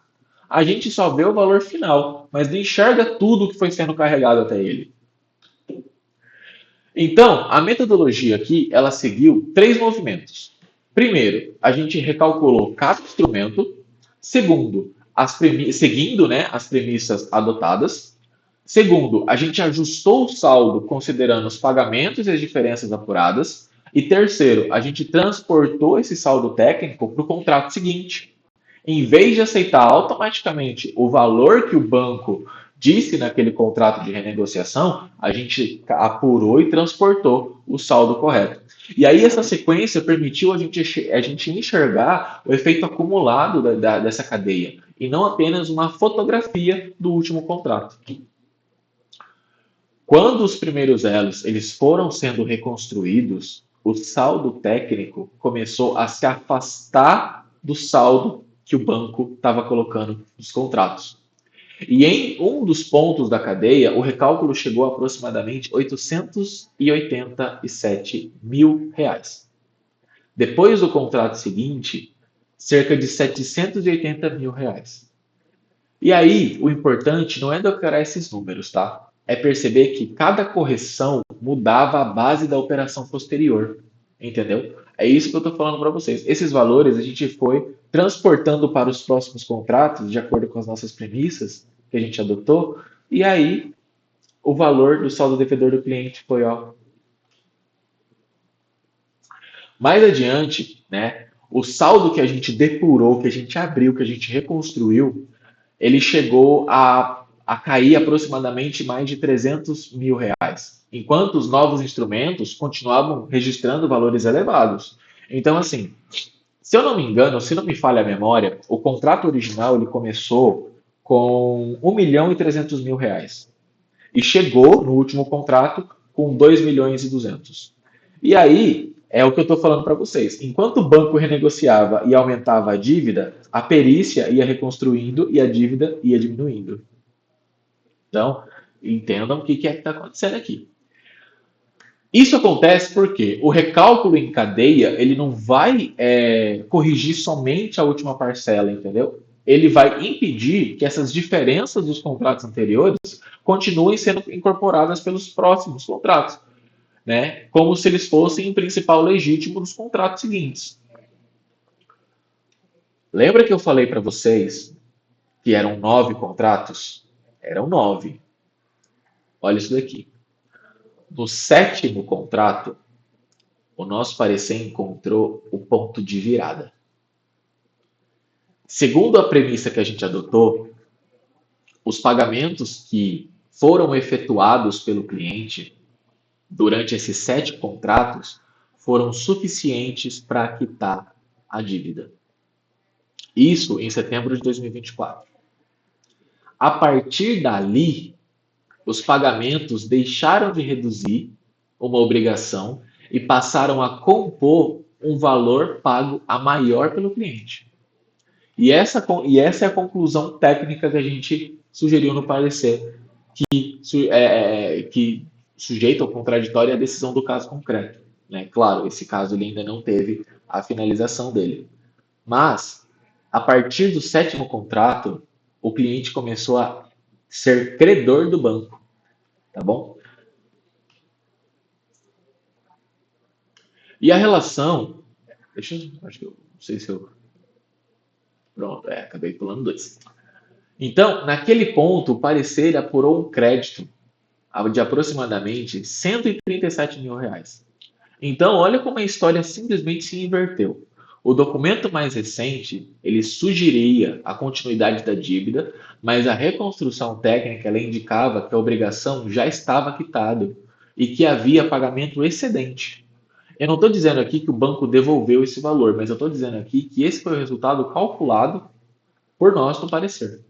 A gente só vê o valor final, mas não enxerga tudo que foi sendo carregado até ele. Então, a metodologia aqui, ela seguiu três movimentos. Primeiro, a gente recalculou cada instrumento. Segundo, seguindo, né, as premissas adotadas. Segundo, a gente ajustou o saldo considerando os pagamentos e as diferenças apuradas. E terceiro, a gente transportou esse saldo técnico para o contrato seguinte. Em vez de aceitar automaticamente o valor que o banco disse naquele contrato de renegociação, a gente apurou e transportou o saldo correto. E aí essa sequência permitiu a gente enxergar o efeito acumulado dessa cadeia, e não apenas uma fotografia do último contrato. Quando os primeiros elos eles foram sendo reconstruídos, o saldo técnico começou a se afastar do saldo que o banco estava colocando nos contratos. E em um dos pontos da cadeia, o recálculo chegou a aproximadamente R$ 887 mil. Depois do contrato seguinte, cerca de R$ 780 mil. E aí, o importante não é decorar esses números, tá? É perceber que cada correção mudava a base da operação posterior, entendeu? É isso que eu estou falando para vocês. Esses valores a gente foi transportando para os próximos contratos, de acordo com as nossas premissas que a gente adotou, e aí o valor do saldo devedor do cliente foi, ó. Mais adiante, né? O saldo que a gente depurou, que a gente abriu, que a gente reconstruiu, ele chegou a cair aproximadamente mais de R$ 300 mil, enquanto os novos instrumentos continuavam registrando valores elevados. Então, assim, se eu não me engano, se não me falha a memória, o contrato original ele começou com R$ 1.300.000 e chegou no último contrato com 2.200.000. E aí é o que eu estou falando para vocês. Enquanto o banco renegociava e aumentava a dívida, a perícia ia reconstruindo e a dívida ia diminuindo. Então, entendam o que é que está acontecendo aqui. Isso acontece porque o recálculo em cadeia ele não vai corrigir somente a última parcela, entendeu? Ele vai impedir que essas diferenças dos contratos anteriores continuem sendo incorporadas pelos próximos contratos, né? Como se eles fossem o principal legítimo dos contratos seguintes. Lembra que eu falei para vocês que eram 9 contratos? Eram 9. Olha isso daqui. No sétimo contrato, o nosso parecer encontrou o ponto de virada. Segundo a premissa que a gente adotou, os pagamentos que foram efetuados pelo cliente durante esses 7 contratos foram suficientes para quitar a dívida. Isso em setembro de 2024. A partir dali, os pagamentos deixaram de reduzir uma obrigação e passaram a compor um valor pago a maior pelo cliente. E essa é a conclusão técnica que a gente sugeriu no parecer, que sujeita ao contraditório à decisão do caso concreto. Né? Claro, esse caso ele ainda não teve a finalização dele. Mas, a partir do sétimo contrato, o cliente começou a ser credor do banco. Tá bom? E a relação. Deixa eu. Acho que eu. Não sei se eu. Pronto, acabei pulando dois. Então, naquele ponto, o parecer ele apurou um crédito de aproximadamente R$ 137 mil. Então, olha como a história simplesmente se inverteu. O documento mais recente, ele sugeria a continuidade da dívida, mas a reconstrução técnica ela indicava que a obrigação já estava quitada e que havia pagamento excedente. Eu não estou dizendo aqui que o banco devolveu esse valor, mas eu estou dizendo aqui que esse foi o resultado calculado por nós no parecer.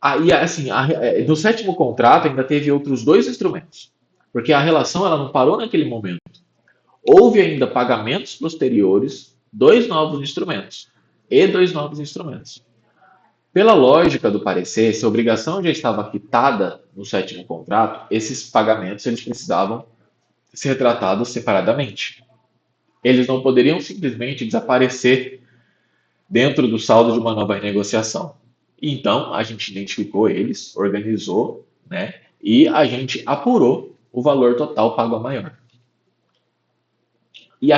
Aí, assim, no sétimo contrato ainda teve outros dois instrumentos, porque a relação ela não parou naquele momento. Houve ainda pagamentos posteriores, dois novos instrumentos e dois novos instrumentos. Pela lógica do parecer, se a obrigação já estava quitada no sétimo contrato, esses pagamentos eles precisavam ser tratados separadamente. Eles não poderiam simplesmente desaparecer dentro do saldo de uma nova renegociação. Então, a gente identificou eles, organizou, né, e a gente apurou o valor total pago a maior. E,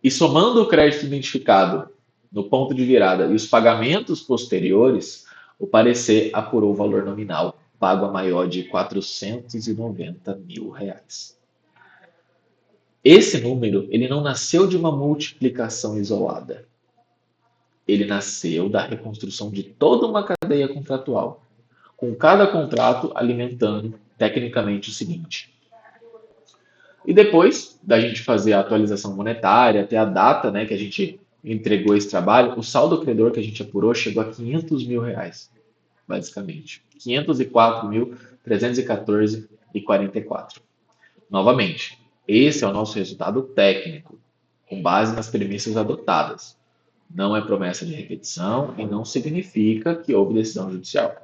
e somando o crédito identificado no ponto de virada e os pagamentos posteriores, o parecer apurou o valor nominal pago a maior de R$ 490.000. Esse número, ele não nasceu de uma multiplicação isolada. Ele nasceu da reconstrução de toda uma cadeia contratual, com cada contrato alimentando tecnicamente o seguinte. E depois da gente fazer a atualização monetária, até a data, né, que a gente entregou esse trabalho, o saldo credor que a gente apurou chegou a R$ 500.000, basicamente. 504.314,44. Novamente, esse é o nosso resultado técnico, com base nas premissas adotadas. Não é promessa de repetição e não significa que houve decisão judicial,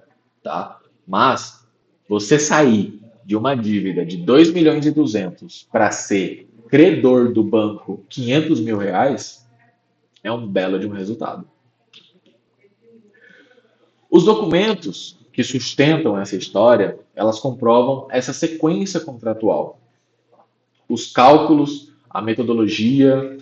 tá? Mas você sair de uma dívida de 2.200.000 para ser credor do banco R$ 500.000 é um belo de um resultado. Os documentos que sustentam essa história, elas comprovam essa sequência contratual. Os cálculos, a metodologia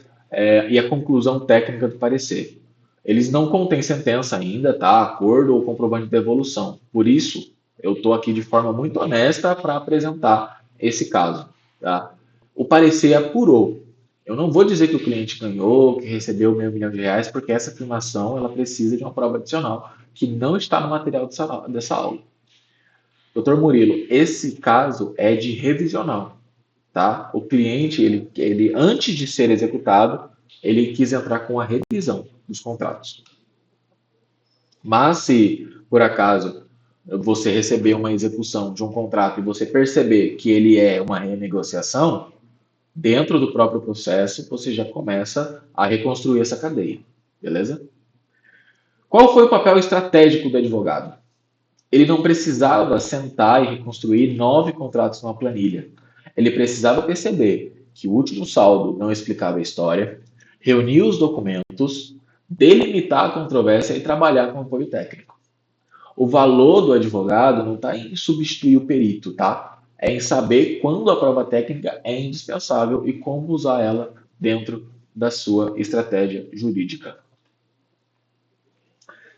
e a conclusão técnica do parecer. Eles não contêm sentença ainda, tá? Acordo ou comprovante de devolução. Por isso, eu estou aqui de forma muito honesta para apresentar esse caso, tá? O parecer apurou. Eu não vou dizer que o cliente ganhou, que recebeu R$ 500.000, porque essa afirmação ela precisa de uma prova adicional que não está no material dessa aula. Doutor Murilo, esse caso é de revisional, tá? O cliente, ele antes de ser executado, ele quis entrar com a revisão dos contratos. Mas se, por acaso, você receber uma execução de um contrato e você perceber que ele é uma renegociação, dentro do próprio processo, você já começa a reconstruir essa cadeia, beleza? Qual foi o papel estratégico do advogado? Ele não precisava sentar e reconstruir 9 contratos numa planilha. Ele precisava perceber que o último saldo não explicava a história, reunir os documentos, delimitar a controvérsia e trabalhar com apoio técnico. O valor do advogado não está em substituir o perito, tá? É em saber quando a prova técnica é indispensável e como usar ela dentro da sua estratégia jurídica.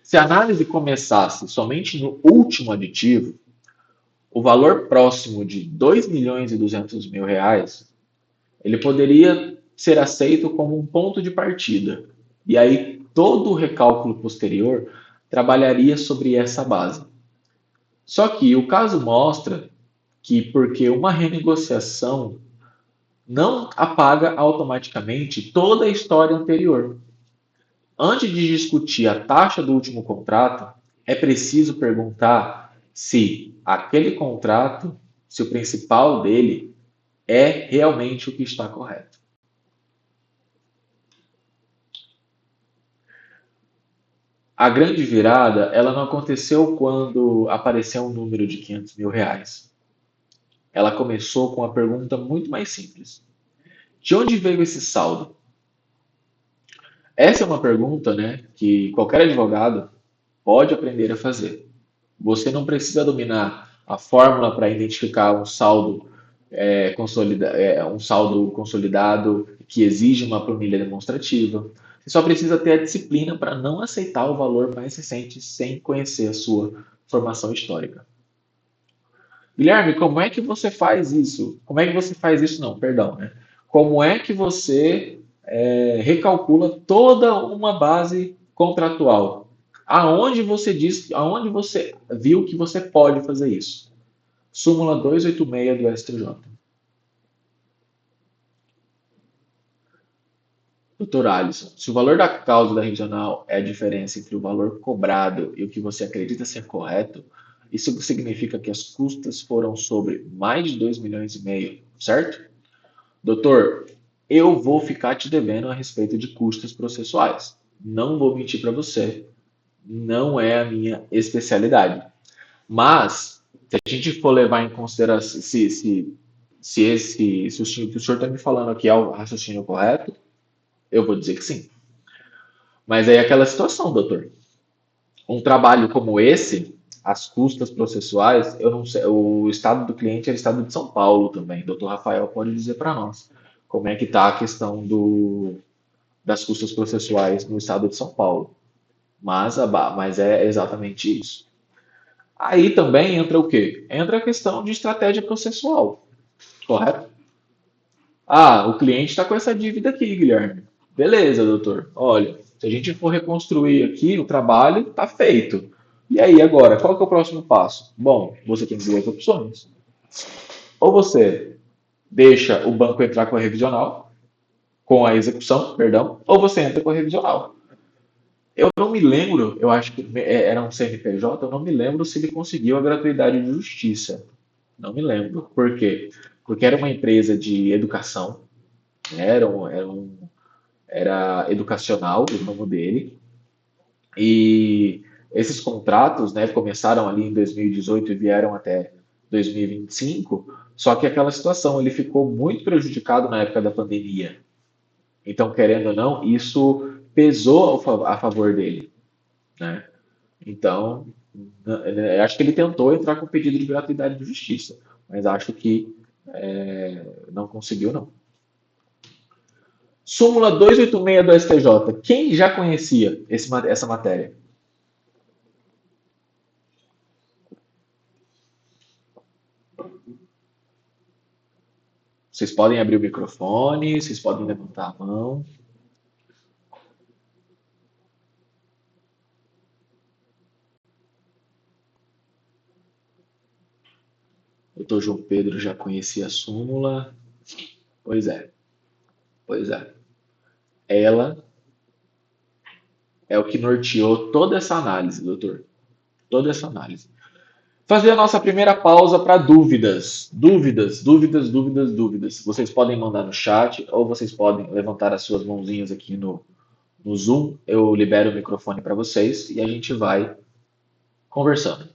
Se a análise começasse somente no último aditivo, o valor próximo de R$ 2.200.000, ele poderia ser aceito como um ponto de partida. E aí todo o recálculo posterior trabalharia sobre essa base. Só que o caso mostra que porque uma renegociação não apaga automaticamente toda a história anterior. Antes de discutir a taxa do último contrato, é preciso perguntar se aquele contrato, se o principal dele é realmente o que está correto. A grande virada, ela não aconteceu quando apareceu um número de R$ 500.000. Ela começou com uma pergunta muito mais simples. De onde veio esse saldo? Essa é uma pergunta, né, que qualquer advogado pode aprender a fazer. Você não precisa dominar a fórmula para identificar um saldo consolidado que exige uma planilha demonstrativa. Você só precisa ter a disciplina para não aceitar o valor mais recente sem conhecer a sua formação histórica. Guilherme, como é que você faz isso? Como é que você faz isso? Não, perdão, né? Como é que você recalcula toda uma base contratual? Aonde você viu que você pode fazer isso? Súmula 286 do STJ. Doutor Alisson, se o valor da causa da regional é a diferença entre o valor cobrado e o que você acredita ser correto, isso significa que as custas foram sobre mais de 2,5 milhões, certo? Doutor, eu vou ficar te devendo a respeito de custas processuais. Não vou mentir para você, não é a minha especialidade. Mas, se a gente for levar em consideração se o que o senhor está me falando aqui é o raciocínio correto, eu vou dizer que sim. Mas aí é aquela situação, doutor. Um trabalho como esse, as custas processuais, eu não sei, o estado do cliente é o estado de São Paulo também. Doutor Rafael pode dizer para nós como é que está a questão das custas processuais no estado de São Paulo. Mas é exatamente isso. Aí também entra o quê? Entra a questão de estratégia processual, correto? Ah, o cliente está com essa dívida aqui, Guilherme. Beleza, doutor. Olha, se a gente for reconstruir aqui, o trabalho está feito. E aí, agora, qual que é o próximo passo? Bom, você tem duas opções. Ou você deixa o banco entrar com a revisional, com a execução, perdão, ou você entra com a revisional. Eu não me lembro, eu acho que era um CNPJ, eu não me lembro se ele conseguiu a gratuidade de justiça. Não me lembro. Por quê? Porque era uma empresa de educação, né? Era educacional o ramo dele, e esses contratos, né, começaram ali em 2018 e vieram até 2025, só que aquela situação, ele ficou muito prejudicado na época da pandemia. Então, querendo ou não, isso pesou a favor dele, né? Então, eu acho que ele tentou entrar com pedido de gratuidade de justiça, mas acho que não conseguiu, não. Súmula 286 do STJ. Quem já conhecia essa matéria? Vocês podem abrir o microfone, vocês podem levantar a mão. O doutor João Pedro já conhecia a súmula. Pois é, pois é. Ela é o que norteou toda essa análise, doutor. Toda essa análise. Fazer a nossa primeira pausa para dúvidas. Dúvidas, dúvidas, dúvidas, dúvidas. Vocês podem mandar no chat ou vocês podem levantar as suas mãozinhas aqui no Zoom. Eu libero o microfone para vocês e a gente vai conversando.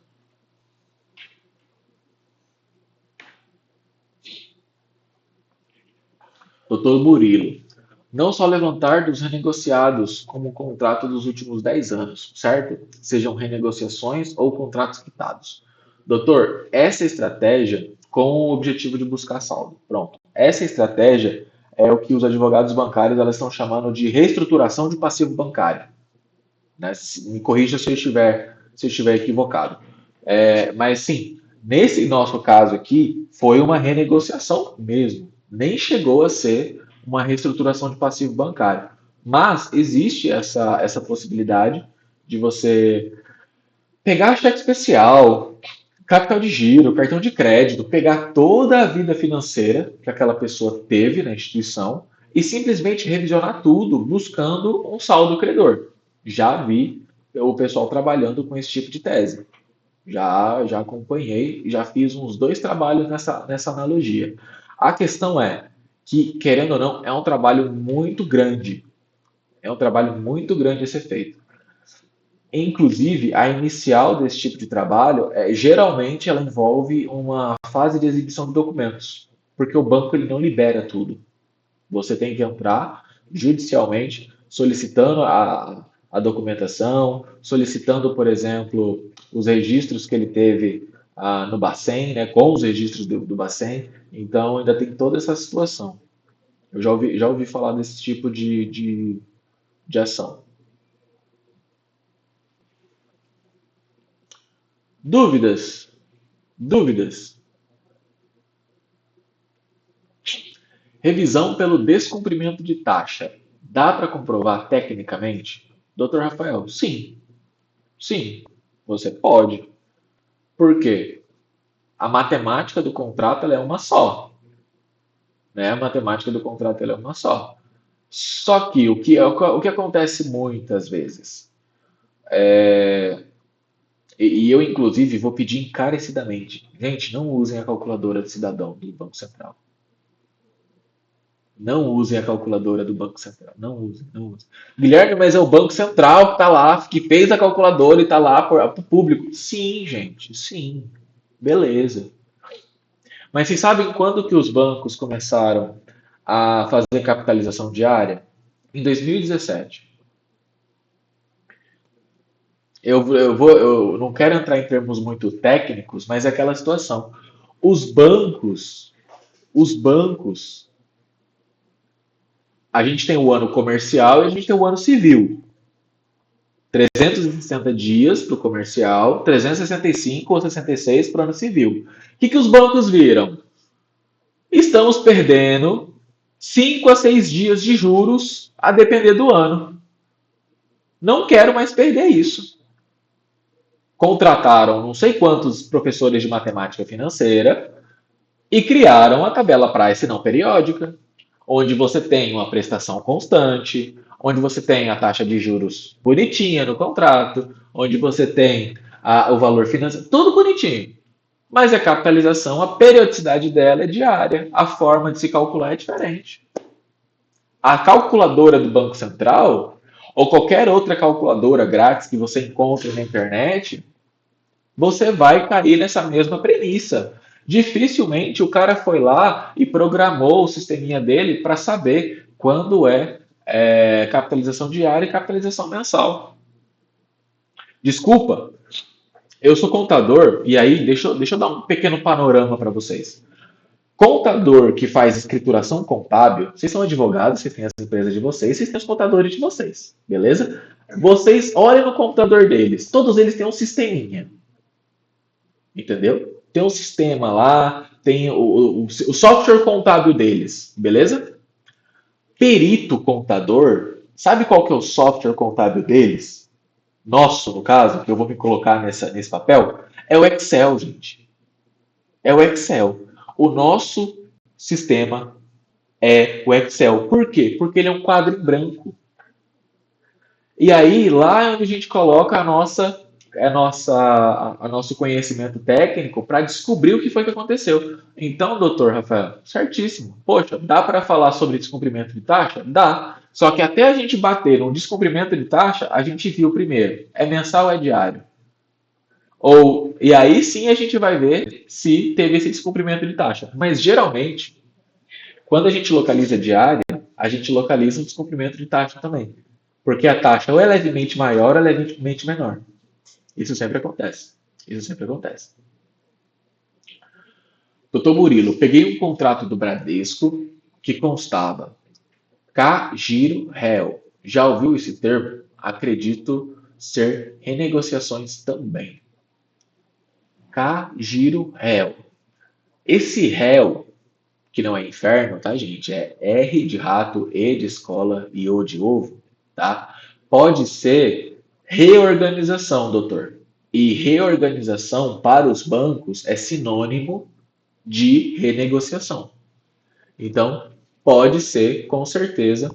Doutor Murilo, não só levantar dos renegociados como o contrato dos últimos 10 anos, certo? Sejam renegociações ou contratos quitados. Doutor, essa estratégia com o objetivo de buscar saldo. Pronto. Essa estratégia é o que os advogados bancários elas estão chamando de reestruturação de passivo bancário. Né? Me corrija se eu estiver equivocado. Mas sim, nesse nosso caso aqui, foi uma renegociação mesmo. Nem chegou a ser uma reestruturação de passivo bancário. Mas existe essa possibilidade de você pegar cheque especial, capital de giro, cartão de crédito, pegar toda a vida financeira que aquela pessoa teve na instituição e simplesmente revisionar tudo buscando um saldo credor. Já vi o pessoal trabalhando com esse tipo de tese. Já acompanhei, já fiz uns dois trabalhos nessa analogia. A questão é que, querendo ou não, é um trabalho muito grande. É um trabalho muito grande a ser feito. Inclusive, a inicial desse tipo de trabalho, geralmente ela envolve uma fase de exibição de documentos, porque o banco ele não libera tudo. Você tem que entrar judicialmente solicitando a documentação, solicitando, por exemplo, os registros que ele teve no Bacen, né, com os registros do Bacen. Então, ainda tem toda essa situação. Eu já ouvi falar desse tipo de ação. Dúvidas? Dúvidas? Revisão pelo descumprimento de taxa. Dá para comprovar tecnicamente? Doutor Rafael, sim. Sim, você pode. Por quê? A matemática do contrato ela é uma só. Né? A matemática do contrato ela é uma só. Só que o que acontece muitas vezes, e eu inclusive vou pedir encarecidamente, gente, não usem a calculadora do cidadão do Banco Central. Não usem a calculadora do Banco Central. Não usem, não usem. Guilherme, mas é o Banco Central que está lá, que fez a calculadora e está lá para o público. Sim, gente, sim. Beleza. Mas vocês sabem quando que os bancos começaram a fazer capitalização diária? Em 2017. Eu não quero entrar em termos muito técnicos, mas é aquela situação. Os bancos, os bancos, a gente tem o ano comercial e a gente tem o ano civil. 360 dias para o comercial, 365 ou 66 para o ano civil. O que os bancos viram? Estamos perdendo 5 a 6 dias de juros a depender do ano. Não quero mais perder isso. Contrataram não sei quantos professores de matemática financeira e criaram a tabela price não periódica, onde você tem uma prestação constante, onde você tem a taxa de juros bonitinha no contrato, onde você tem o valor financeiro, tudo bonitinho. Mas a capitalização, a periodicidade dela é diária, a forma de se calcular é diferente. A calculadora do Banco Central, ou qualquer outra calculadora grátis que você encontre na internet, você vai cair nessa mesma premissa. Dificilmente o cara foi lá e programou o sisteminha dele para saber quando é capitalização diária e capitalização mensal. Desculpa, eu sou contador e aí deixa eu dar um pequeno panorama para vocês. Contador que faz escrituração contábil, vocês são advogados, vocês têm as empresas de vocês, vocês têm os contadores de vocês, beleza? Vocês olhem no computador deles, todos eles têm um sisteminha. Entendeu? Tem um sistema lá, tem o software contábil deles, beleza? Perito contador, sabe qual que é o software contábil deles? Nosso, no caso, que eu vou me colocar nesse papel, é o Excel, gente. É o Excel. O nosso sistema é o Excel. Por quê? Porque ele é um quadro em branco. E aí, lá é onde a gente coloca nosso conhecimento técnico para descobrir o que foi que aconteceu. Então, doutor Rafael, certíssimo. Poxa, dá para falar sobre descumprimento de taxa? Dá. Só que até a gente bater um descumprimento de taxa, a gente viu primeiro, é mensal ou é diário? E aí sim a gente vai ver se teve esse descumprimento de taxa. Mas geralmente, quando a gente localiza diária, a gente localiza o descumprimento de taxa também. Porque a taxa ou é levemente maior ou é levemente menor. Isso sempre acontece. Isso sempre acontece. Doutor Murilo, peguei um contrato do Bradesco que constava K giro réu. Já ouviu esse termo? Acredito ser renegociações também. K giro réu. Esse réu, que não é inferno, tá, gente? É R de rato, E de escola e O de ovo, tá? Pode ser reorganização, doutor. E reorganização para os bancos é sinônimo de renegociação. Então, pode ser, com certeza,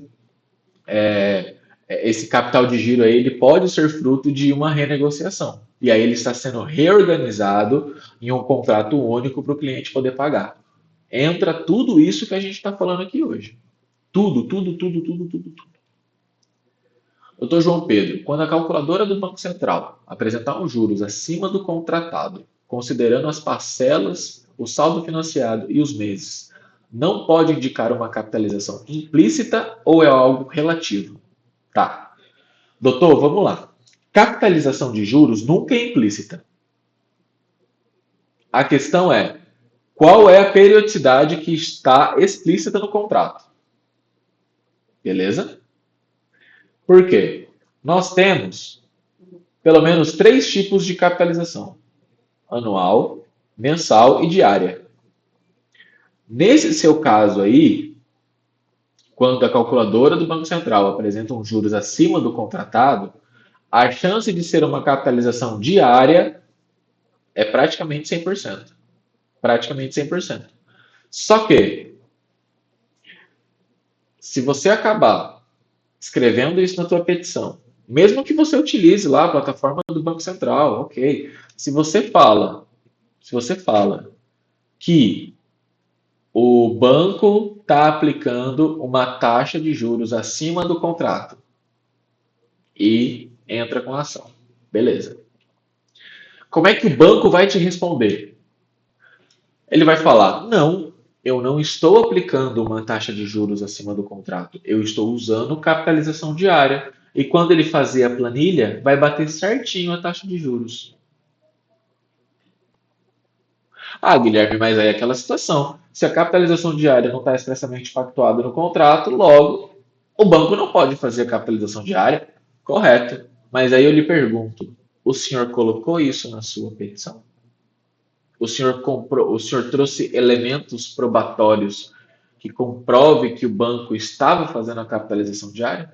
esse capital de giro aí, ele pode ser fruto de uma renegociação. E aí ele está sendo reorganizado em um contrato único para o cliente poder pagar. Entra tudo isso que a gente está falando aqui hoje. Tudo, tudo, tudo, tudo, tudo, tudo. Doutor João Pedro, quando a calculadora do Banco Central apresentar os juros acima do contratado, considerando as parcelas, o saldo financiado e os meses, não pode indicar uma capitalização implícita ou é algo relativo? Tá. Doutor, vamos lá. Capitalização de juros nunca é implícita. A questão é qual é a periodicidade que está explícita no contrato. Beleza? Por quê? Nós temos pelo menos três tipos de capitalização: anual, mensal e diária. Nesse seu caso aí, quando a calculadora do Banco Central apresenta um juros acima do contratado, a chance de ser uma capitalização diária é praticamente 100%. Praticamente 100%. Só que Se você acabar escrevendo isso na tua petição, mesmo que você utilize lá a plataforma do Banco Central, ok. Se você fala que o banco está aplicando uma taxa de juros acima do contrato e entra com a ação, beleza. Como é que o banco vai te responder? Ele vai falar: não, eu não estou aplicando uma taxa de juros acima do contrato, eu estou usando capitalização diária. E quando ele fazer a planilha, vai bater certinho a taxa de juros. Ah, Guilherme, mas aí é aquela situação. Se a capitalização diária não está expressamente pactuada no contrato, logo o banco não pode fazer a capitalização diária. Correto. Mas aí eu lhe pergunto: o senhor colocou isso na sua petição? O senhor trouxe elementos probatórios que comprove que o banco estava fazendo a capitalização diária?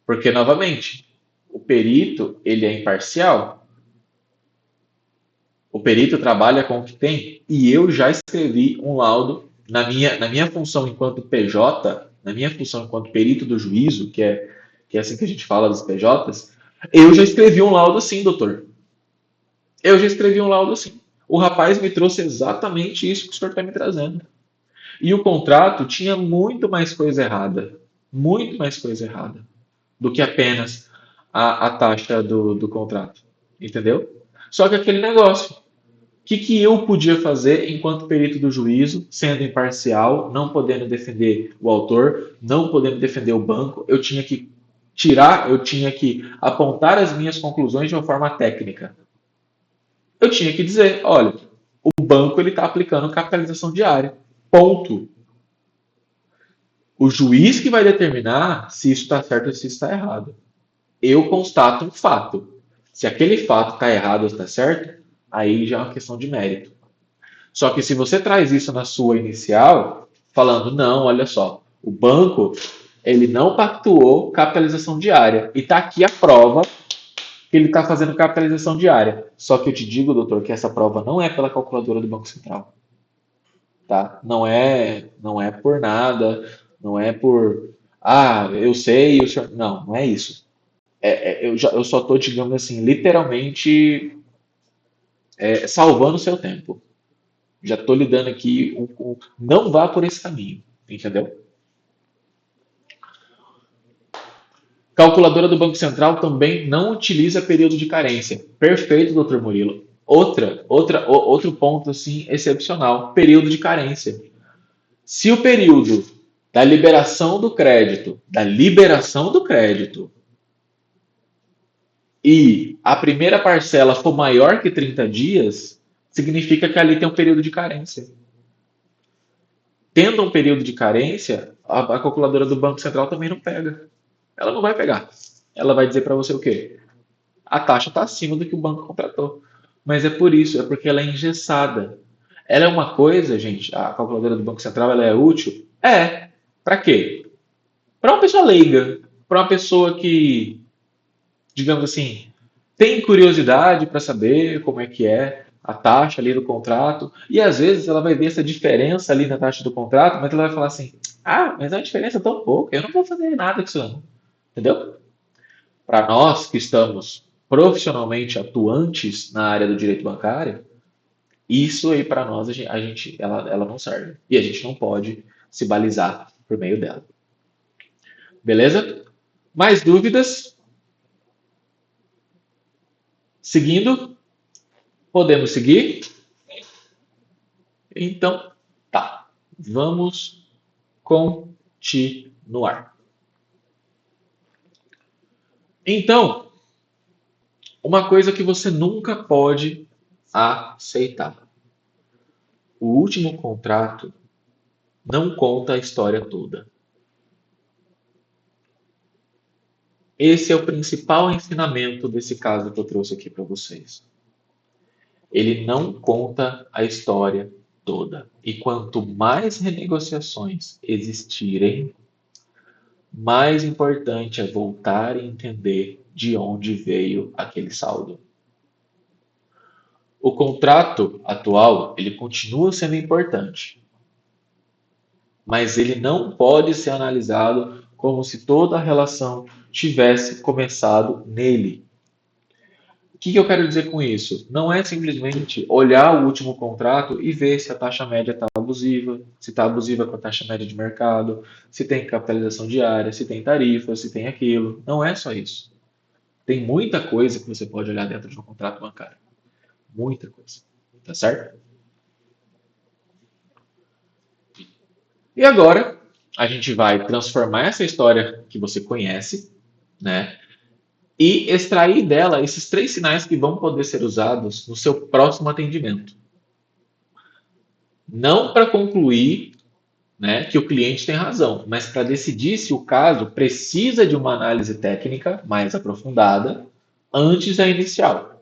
Porque, novamente, o perito, ele é imparcial, o perito trabalha com o que tem, e eu já escrevi um laudo na minha função enquanto PJ, na minha função enquanto perito do juízo, que é assim que a gente fala dos PJs, eu já escrevi um laudo assim, doutor. Eu já escrevi um laudo assim. O rapaz me trouxe exatamente isso que o senhor está me trazendo. E o contrato tinha muito mais coisa errada, do que apenas a taxa do contrato. Entendeu? Só que aquele negócio. O que eu podia fazer enquanto perito do juízo, sendo imparcial, não podendo defender o autor, não podendo defender o banco? Eu tinha que eu tinha que apontar as minhas conclusões de uma forma técnica. Eu tinha que dizer, olha, o banco ele está aplicando capitalização diária. Ponto. O juiz que vai determinar se isso está certo ou se isso está errado. Eu constato um fato. Se aquele fato está errado ou está certo, aí já é uma questão de mérito. Só que se você traz isso na sua inicial, falando, não, olha só, o banco ele não pactuou capitalização diária. E está aqui a prova que ele está fazendo capitalização diária. Só que eu te digo, doutor, que essa prova não é pela calculadora do Banco Central. Tá? Não é por nada, não é por, eu sei, o senhor. Não, não é isso. Eu só estou, digamos assim, literalmente salvando o seu tempo. Já estou lhe dando aqui, não vá por esse caminho, entendeu? Calculadora do Banco Central também não utiliza período de carência. Perfeito, doutor Murilo. Outro ponto assim excepcional, período de carência. Se o período da liberação do crédito e a primeira parcela for maior que 30 dias, significa que ali tem um período de carência. Tendo um período de carência, a calculadora do Banco Central também não pega. Ela não vai pegar. Ela vai dizer para você o quê? A taxa está acima do que o banco contratou. Mas é por isso, é porque ela é engessada. Ela é uma coisa, gente, a calculadora do Banco Central ela é útil? É. Para quê? Para uma pessoa leiga, para uma pessoa que, digamos assim, tem curiosidade para saber como é que é a taxa ali do contrato, e às vezes ela vai ver essa diferença ali na taxa do contrato, mas ela vai falar assim: mas a diferença é tão pouca, eu não vou fazer nada com isso não. Entendeu? Para nós que estamos profissionalmente atuantes na área do direito bancário, isso aí para nós ela não serve. E a gente não pode se balizar por meio dela. Beleza? Mais dúvidas? Seguindo? Podemos seguir? Então, tá. Vamos continuar. Então, uma coisa que você nunca pode aceitar. O último contrato não conta a história toda. Esse é o principal ensinamento desse caso que eu trouxe aqui para vocês. Ele não conta a história toda. E quanto mais renegociações existirem, mais importante é voltar e entender de onde veio aquele saldo. O contrato atual, ele continua sendo importante. mas ele não pode ser analisado como se toda a relação tivesse começado nele. O que eu quero dizer com isso? Não é simplesmente olhar o último contrato e ver se a taxa média está abusiva, se está abusiva com a taxa média de mercado, se tem capitalização diária, se tem tarifa, se tem aquilo. Não é só isso. Tem muita coisa que você pode olhar dentro de um contrato bancário. Muita coisa. Tá certo? E agora a gente vai transformar essa história que você conhece, né? E extrair dela esses três sinais que vão poder ser usados no seu próximo atendimento. Não para concluir, né, que o cliente tem razão, mas para decidir se o caso precisa de uma análise técnica mais aprofundada antes da inicial.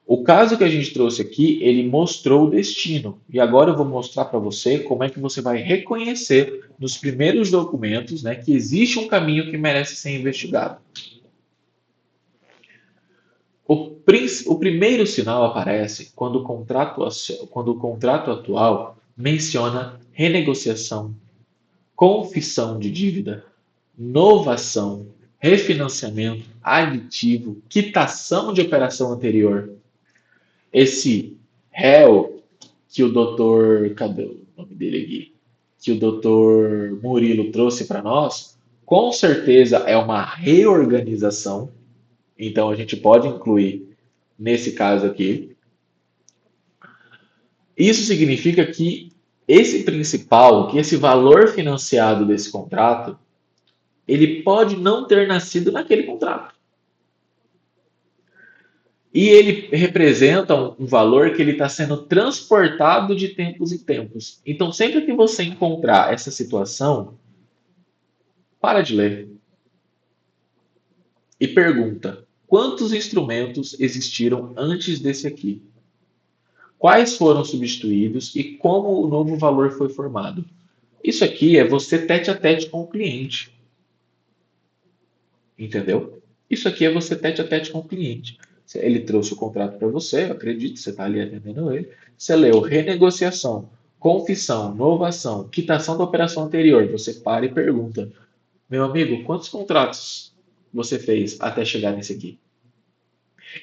O caso que a gente trouxe aqui, ele mostrou o destino. E agora eu vou mostrar para você como é que você vai reconhecer nos primeiros documentos, né, que existe um caminho que merece ser investigado. O primeiro sinal aparece quando o contrato atual menciona renegociação, confissão de dívida, novação, refinanciamento, aditivo, quitação de operação anterior. Esse réu que o doutor, cadê o nome dele aqui? Que o doutor Murilo trouxe para nós, com certeza é uma reorganização, então a gente pode incluir nesse caso aqui. Isso significa que esse principal, que esse valor financiado desse contrato, ele pode não ter nascido naquele contrato. E ele representa um valor que ele está sendo transportado de tempos em tempos. Então, sempre que você encontrar essa situação, para de ler e pergunta: quantos instrumentos existiram antes desse aqui? Quais foram substituídos e como o novo valor foi formado? Isso aqui é você tete a tete com o cliente, entendeu? Isso aqui é você tete a tete com o cliente. Ele trouxe o contrato para você, eu acredito, você está ali atendendo ele. Você leu renegociação, confissão, novação, quitação da operação anterior. Você para e pergunta: meu amigo, quantos contratos você fez até chegar nesse aqui?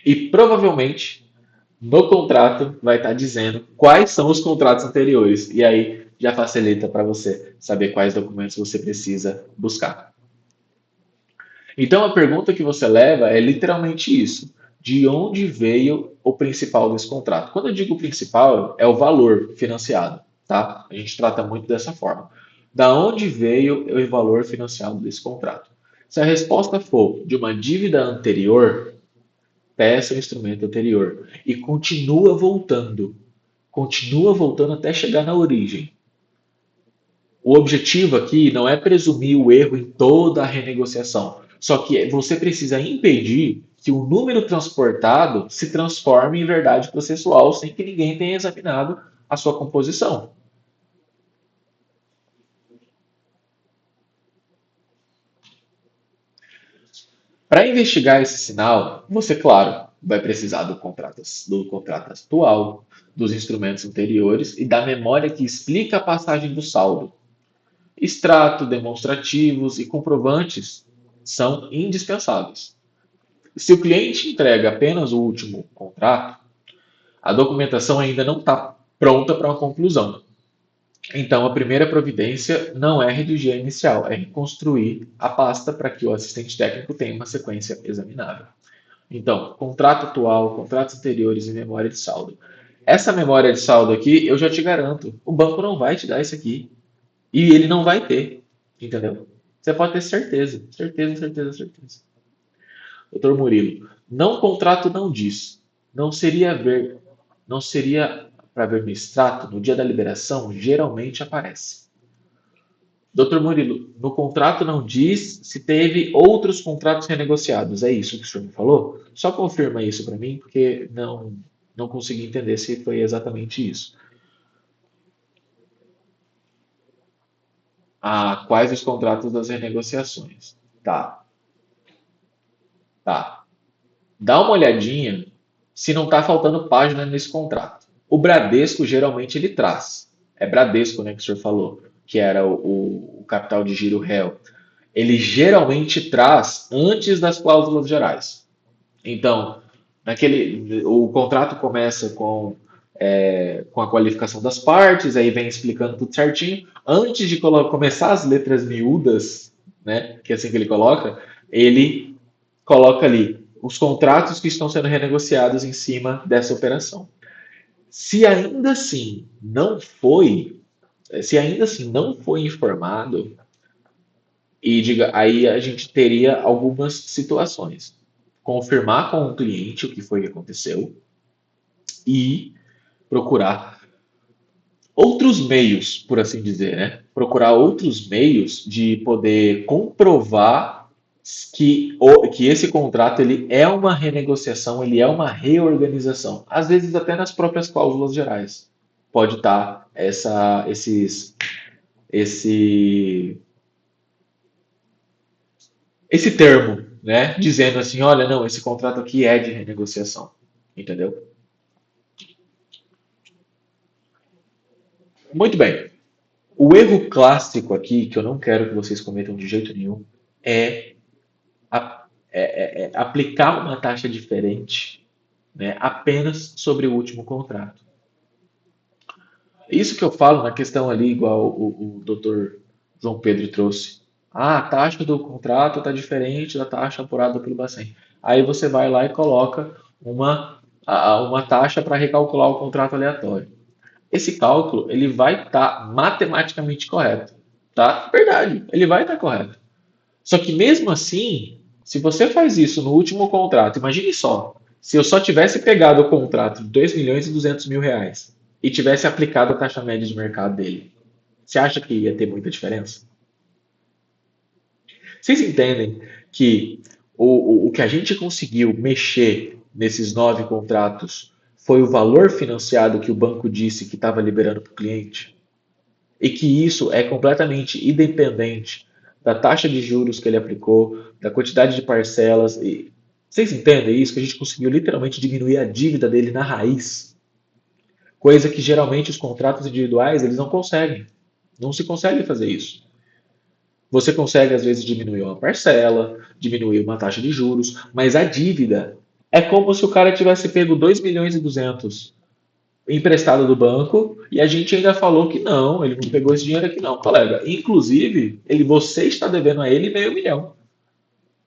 E provavelmente no contrato vai estar dizendo quais são os contratos anteriores. E aí já facilita para você saber quais documentos você precisa buscar. Então a pergunta que você leva é literalmente isso: de onde veio o principal desse contrato? Quando eu digo principal, é o valor financiado, tá? A gente trata muito dessa forma. Da onde veio o valor financiado desse contrato? Se a resposta for de uma dívida anterior, peça o instrumento anterior e continua voltando até chegar na origem. O objetivo aqui não é presumir o erro em toda a renegociação, só que você precisa impedir que o número transportado se transforme em verdade processual sem que ninguém tenha examinado a sua composição. Para investigar esse sinal, você, claro, vai precisar do contrato atual, dos instrumentos anteriores e da memória que explica a passagem do saldo. Extrato, demonstrativos e comprovantes são indispensáveis. Se o cliente entrega apenas o último contrato, a documentação ainda não está pronta para uma conclusão. Então, a primeira providência não é redigir a inicial, é reconstruir a pasta para que o assistente técnico tenha uma sequência examinável. Então, contrato atual, contratos anteriores e memória de saldo. Essa memória de saldo aqui, eu já te garanto, o banco não vai te dar isso aqui. E ele não vai ter, entendeu? Você pode ter certeza, certeza, certeza, certeza. Doutor Murilo, não contrato não diz. Não seria ver, não seria para ver no extrato, no dia da liberação, geralmente aparece. Doutor Murilo, no contrato não diz se teve outros contratos renegociados. É isso que o senhor me falou? Só confirma isso para mim, porque não consegui entender se foi exatamente isso. Ah, quais os contratos das renegociações? Tá, tá. Dá uma olhadinha se não está faltando página nesse contrato. O Bradesco geralmente ele traz. É Bradesco, né, que o senhor falou. que era o capital de giro réu, ele geralmente traz antes das cláusulas gerais. Então, o contrato começa com a qualificação das partes, aí vem explicando tudo certinho. Antes de começar as letras miúdas, né, que é assim que ele coloca ali os contratos que estão sendo renegociados em cima dessa operação. Se ainda assim não foi, se ainda assim não foi informado, e diga, aí a gente teria algumas situações. Confirmar com o cliente o que foi que aconteceu e procurar outros meios, por assim dizer, né? Procurar outros meios de poder comprovar que esse contrato ele é uma renegociação, ele é uma reorganização. Às vezes até nas próprias cláusulas gerais pode estar esse, esse termo, né? Dizendo assim, olha, não, esse contrato aqui é de renegociação, entendeu? Muito bem. O erro clássico aqui, que eu não quero que vocês cometam de jeito nenhum, é, é aplicar uma taxa diferente, né, apenas sobre o último contrato. Isso que eu falo na questão ali, igual o doutor João Pedro trouxe. Ah, a taxa do contrato está diferente da taxa apurada pelo Bacen. Aí você vai lá e coloca uma taxa para recalcular o contrato aleatório. Esse cálculo ele vai estar matematicamente correto, tá? Verdade, ele vai estar correto. Só que mesmo assim, se você faz isso no último contrato, imagine só, se eu só tivesse pegado o contrato de 2 milhões e 200 mil reais e tivesse aplicado a taxa média de mercado dele, você acha que ia ter muita diferença? Vocês entendem que o que a gente conseguiu mexer nesses 9 contratos foi o valor financiado que o banco disse que estava liberando para o cliente? E que isso é completamente independente da taxa de juros que ele aplicou, da quantidade de parcelas. E vocês entendem isso? Que a gente conseguiu literalmente diminuir a dívida dele na raiz, coisa que geralmente os contratos individuais eles não conseguem. Não se consegue fazer isso. Você consegue às vezes diminuir uma parcela, diminuir uma taxa de juros, mas a dívida é como se o cara tivesse pego 2 milhões e 200 emprestado do banco e a gente ainda falou que não, ele não pegou esse dinheiro aqui não, colega. Inclusive, você está devendo a ele meio milhão.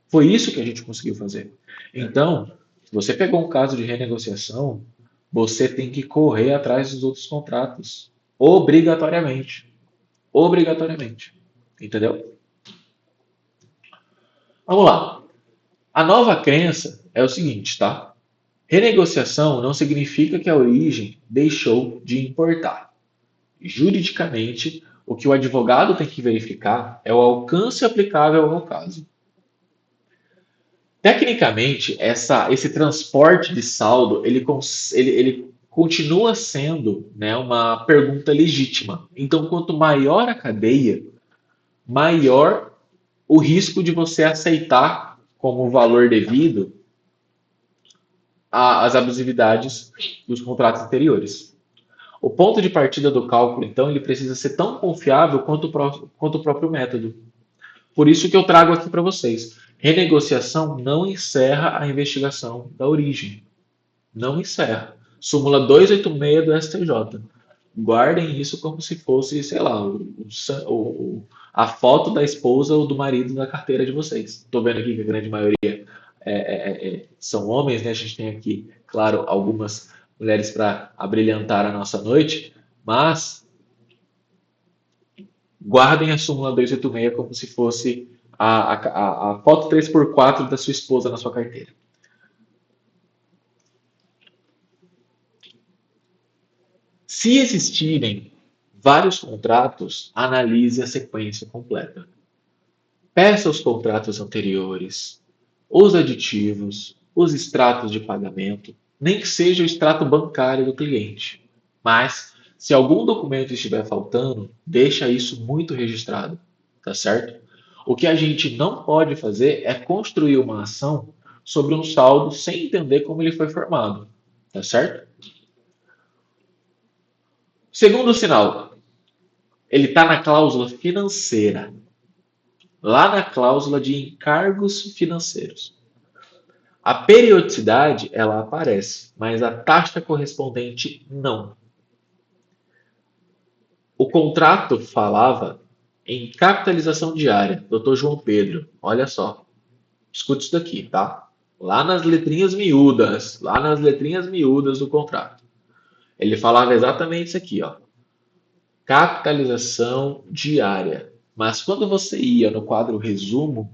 Foi isso que a gente conseguiu fazer. Então, se você pegou um caso de renegociação, você tem que correr atrás dos outros contratos. Obrigatoriamente. Obrigatoriamente. Entendeu? Vamos lá. A nova crença é o seguinte, tá? Renegociação não significa que a origem deixou de importar. Juridicamente, o que o advogado tem que verificar é o alcance aplicável ao caso. Tecnicamente, esse transporte de saldo ele continua sendo, né, uma pergunta legítima. Então, quanto maior a cadeia, maior o risco de você aceitar como valor devido as abusividades dos contratos anteriores. O ponto de partida do cálculo, então, ele precisa ser tão confiável quanto o próprio método. Por isso que eu trago aqui para vocês. Renegociação não encerra a investigação da origem. Não encerra. Súmula 286 do STJ. Guardem isso como se fosse, sei lá, a foto da esposa ou do marido na carteira de vocês. Estou vendo aqui que a grande maioria são homens, né? A gente tem aqui, claro, algumas mulheres para abrilhantar a nossa noite, mas guardem a súmula 286 como se fosse a foto 3x4 da sua esposa na sua carteira. Se existirem vários contratos, analise a sequência completa. Peça os contratos anteriores, os aditivos, os extratos de pagamento, nem que seja o extrato bancário do cliente. Mas, se algum documento estiver faltando, deixa isso muito registrado, tá certo? O que a gente não pode fazer é construir uma ação sobre um saldo sem entender como ele foi formado, tá certo? Segundo sinal, Ele está na cláusula financeira, lá na cláusula de encargos financeiros. A periodicidade, ela aparece, mas a taxa correspondente não. O contrato falava em capitalização diária. Doutor João Pedro, olha só. Escute isso daqui, tá? Lá nas letrinhas miúdas do contrato. Ele falava exatamente isso aqui, ó. Capitalização diária. Mas quando você ia no quadro resumo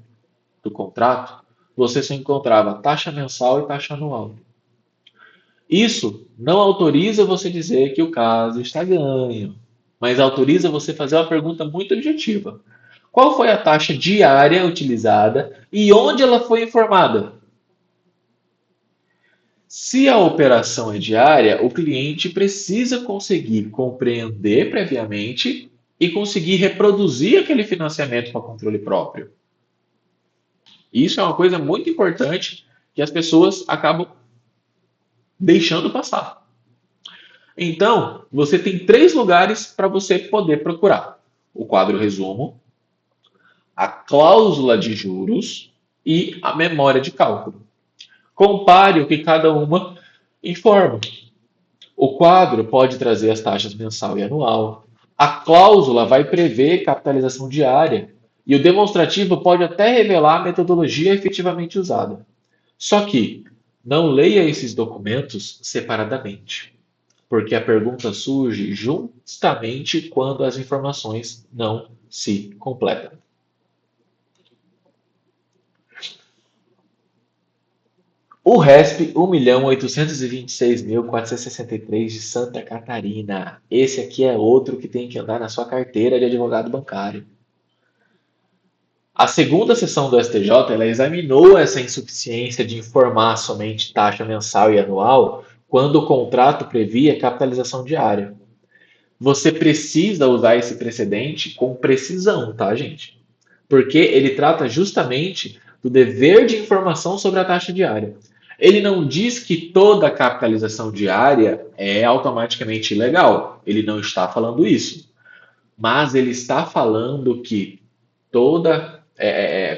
do contrato, você só encontrava taxa mensal e taxa anual. Isso não autoriza você dizer que o caso está ganho, mas autoriza você fazer uma pergunta muito objetiva. Qual foi a taxa diária utilizada e onde ela foi informada? Se a operação é diária, o cliente precisa conseguir compreender previamente e conseguir reproduzir aquele financiamento para controle próprio. Isso é uma coisa muito importante que as pessoas acabam deixando passar. Então, você tem três lugares para você poder procurar: o quadro resumo, a cláusula de juros e a memória de cálculo. Compare o que cada uma informa. O quadro pode trazer as taxas mensal e anual. A cláusula vai prever capitalização diária. E o demonstrativo pode até revelar a metodologia efetivamente usada. Só que não leia esses documentos separadamente, porque a pergunta surge justamente quando as informações não se completam. O RESP 1.826.463 de Santa Catarina. Esse aqui é outro que tem que andar na sua carteira de advogado bancário. A segunda sessão do STJ, ela examinou essa insuficiência de informar somente taxa mensal e anual quando o contrato previa capitalização diária. Você precisa usar esse precedente com precisão, tá, gente? Porque ele trata justamente do dever de informação sobre a taxa diária. Ele não diz que toda capitalização diária é automaticamente ilegal. Ele não está falando isso. Mas ele está falando que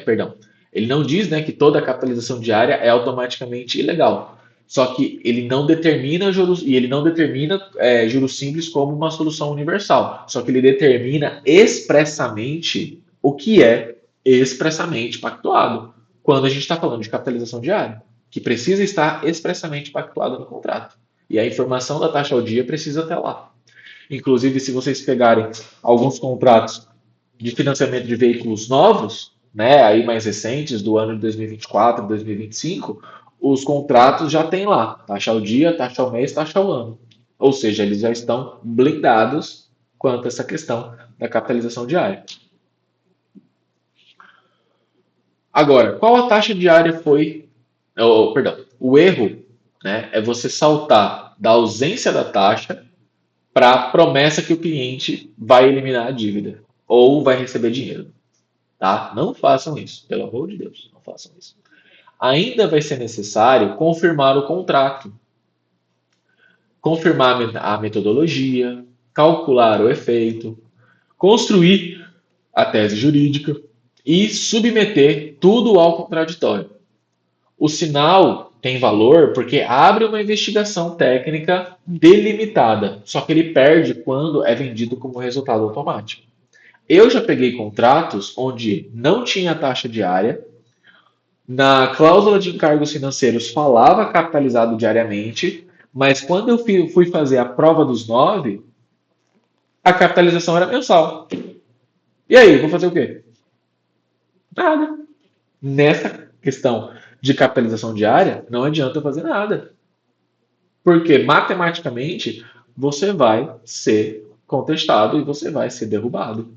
perdão, ele não diz, né, que toda capitalização diária é automaticamente ilegal. Só que ele não determina juros e ele não determina juros simples como uma solução universal. Só que ele determina expressamente o que é expressamente pactuado quando a gente está falando de capitalização diária, que precisa estar expressamente pactuado no contrato. E a informação da taxa ao dia precisa estar lá. Inclusive, se vocês pegarem alguns contratos de financiamento de veículos novos, né, aí mais recentes, do ano de 2024, 2025, os contratos já tem lá, taxa ao dia, taxa ao mês, taxa ao ano. Ou seja, eles já estão blindados quanto a essa questão da capitalização diária. Agora, qual a taxa diária foi, perdão, o erro, né, é você saltar da ausência da taxa para a promessa que o cliente vai eliminar a dívida ou vai receber dinheiro. Tá? Não façam isso, pelo amor de Deus, não façam isso. Ainda vai ser necessário confirmar o contrato, confirmar a metodologia, calcular o efeito, construir a tese jurídica e submeter tudo ao contraditório. O sinal tem valor porque abre uma investigação técnica delimitada, só que ele perde quando é vendido como resultado automático. Eu já peguei contratos onde não tinha taxa diária, na cláusula de encargos financeiros falava capitalizado diariamente, mas quando eu fui fazer a prova dos 9, a capitalização era mensal. E aí, vou fazer o quê? Nada. Nessa questão de capitalização diária, não adianta eu fazer nada. Porque matematicamente você vai ser contestado e você vai ser derrubado.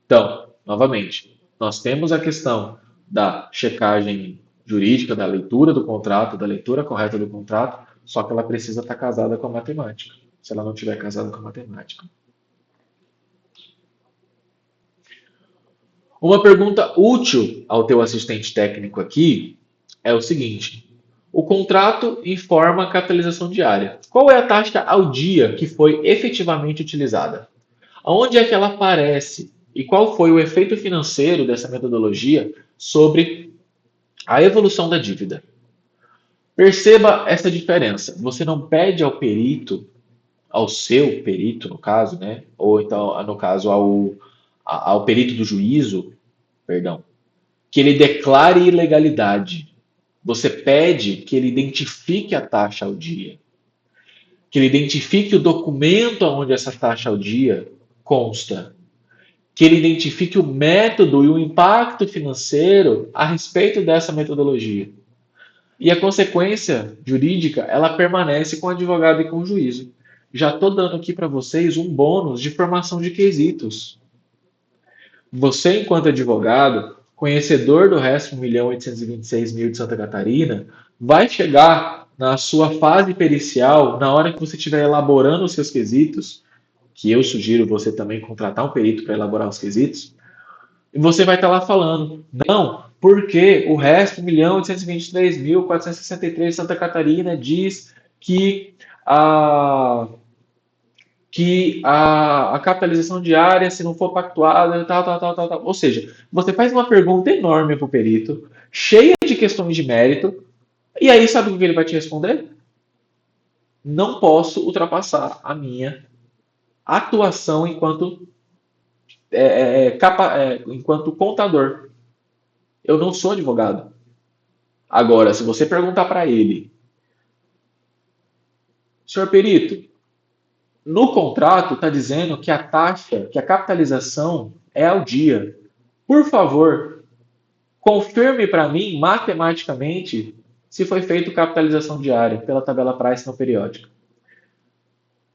Então, novamente, nós temos a questão da checagem jurídica, da leitura do contrato, da leitura correta do contrato, só que ela precisa estar casada com a matemática. Se ela não estiver casada com a matemática. Uma pergunta útil ao teu assistente técnico aqui é o seguinte: o contrato informa a capitalização diária. Qual é a taxa ao dia que foi efetivamente utilizada? Onde é que ela aparece? E qual foi o efeito financeiro dessa metodologia sobre a evolução da dívida? Perceba essa diferença. Você não pede ao perito, ao seu perito, no caso, né? Ou então, no caso, ao perito do juízo, perdão, que ele declare ilegalidade. Você pede que ele identifique a taxa ao dia, que ele identifique o documento onde essa taxa ao dia consta, que ele identifique o método e o impacto financeiro a respeito dessa metodologia. E a consequência jurídica, ela permanece com o advogado e com o juízo. Já estou dando aqui para vocês um bônus de formação de quesitos. Você, enquanto advogado, conhecedor do resto 1.826.000 de Santa Catarina, vai chegar na sua fase pericial, na hora que você estiver elaborando os seus quesitos, que eu sugiro você também contratar um perito para elaborar os quesitos, e você vai estar lá falando, não, porque o resto 1.823.463 de Santa Catarina diz que a a capitalização diária, se não for pactuada, tal, tal, tal, tal, tal. Ou seja, você faz uma pergunta enorme para o perito, cheia de questões de mérito, e aí sabe o que ele vai te responder? Não posso ultrapassar a minha atuação enquanto contador. Eu não sou advogado. Agora, se você perguntar para ele, senhor perito, no contrato está dizendo que a taxa, que a capitalização é ao dia. Por favor, confirme para mim, matematicamente, se foi feita capitalização diária pela tabela Price não periódica.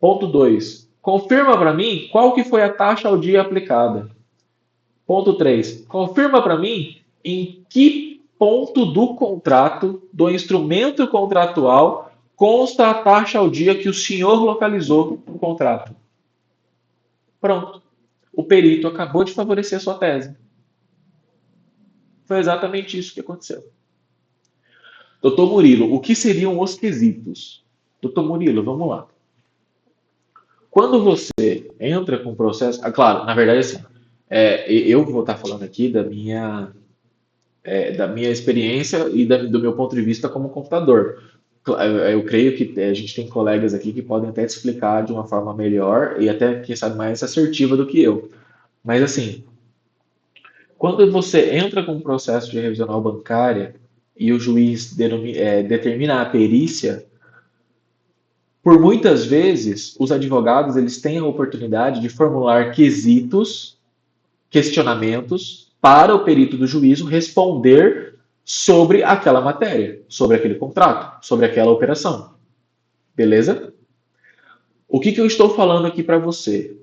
Ponto 2. Confirma para mim qual que foi a taxa ao dia aplicada. Ponto 3. Confirma para mim em que ponto do contrato, do instrumento contratual, consta a taxa ao dia que o senhor localizou no contrato. Pronto. O perito acabou de favorecer a sua tese. Foi exatamente isso que aconteceu. Doutor Murilo, o que seriam os quesitos? Doutor Murilo, vamos lá. Quando você entra com o processo. Claro, na verdade, assim, eu vou estar falando aqui da minha experiência e do meu ponto de vista como computador. Eu creio que a gente tem colegas aqui que podem até te explicar de uma forma melhor e até, quem sabe, mais assertiva do que eu. Mas, assim, quando você entra com um processo de revisional bancária e o juiz determina a perícia, por muitas vezes os advogados eles têm a oportunidade de formular quesitos, questionamentos para o perito do juízo responder sobre aquela matéria, sobre aquele contrato, sobre aquela operação. Beleza? O que eu estou falando aqui para você?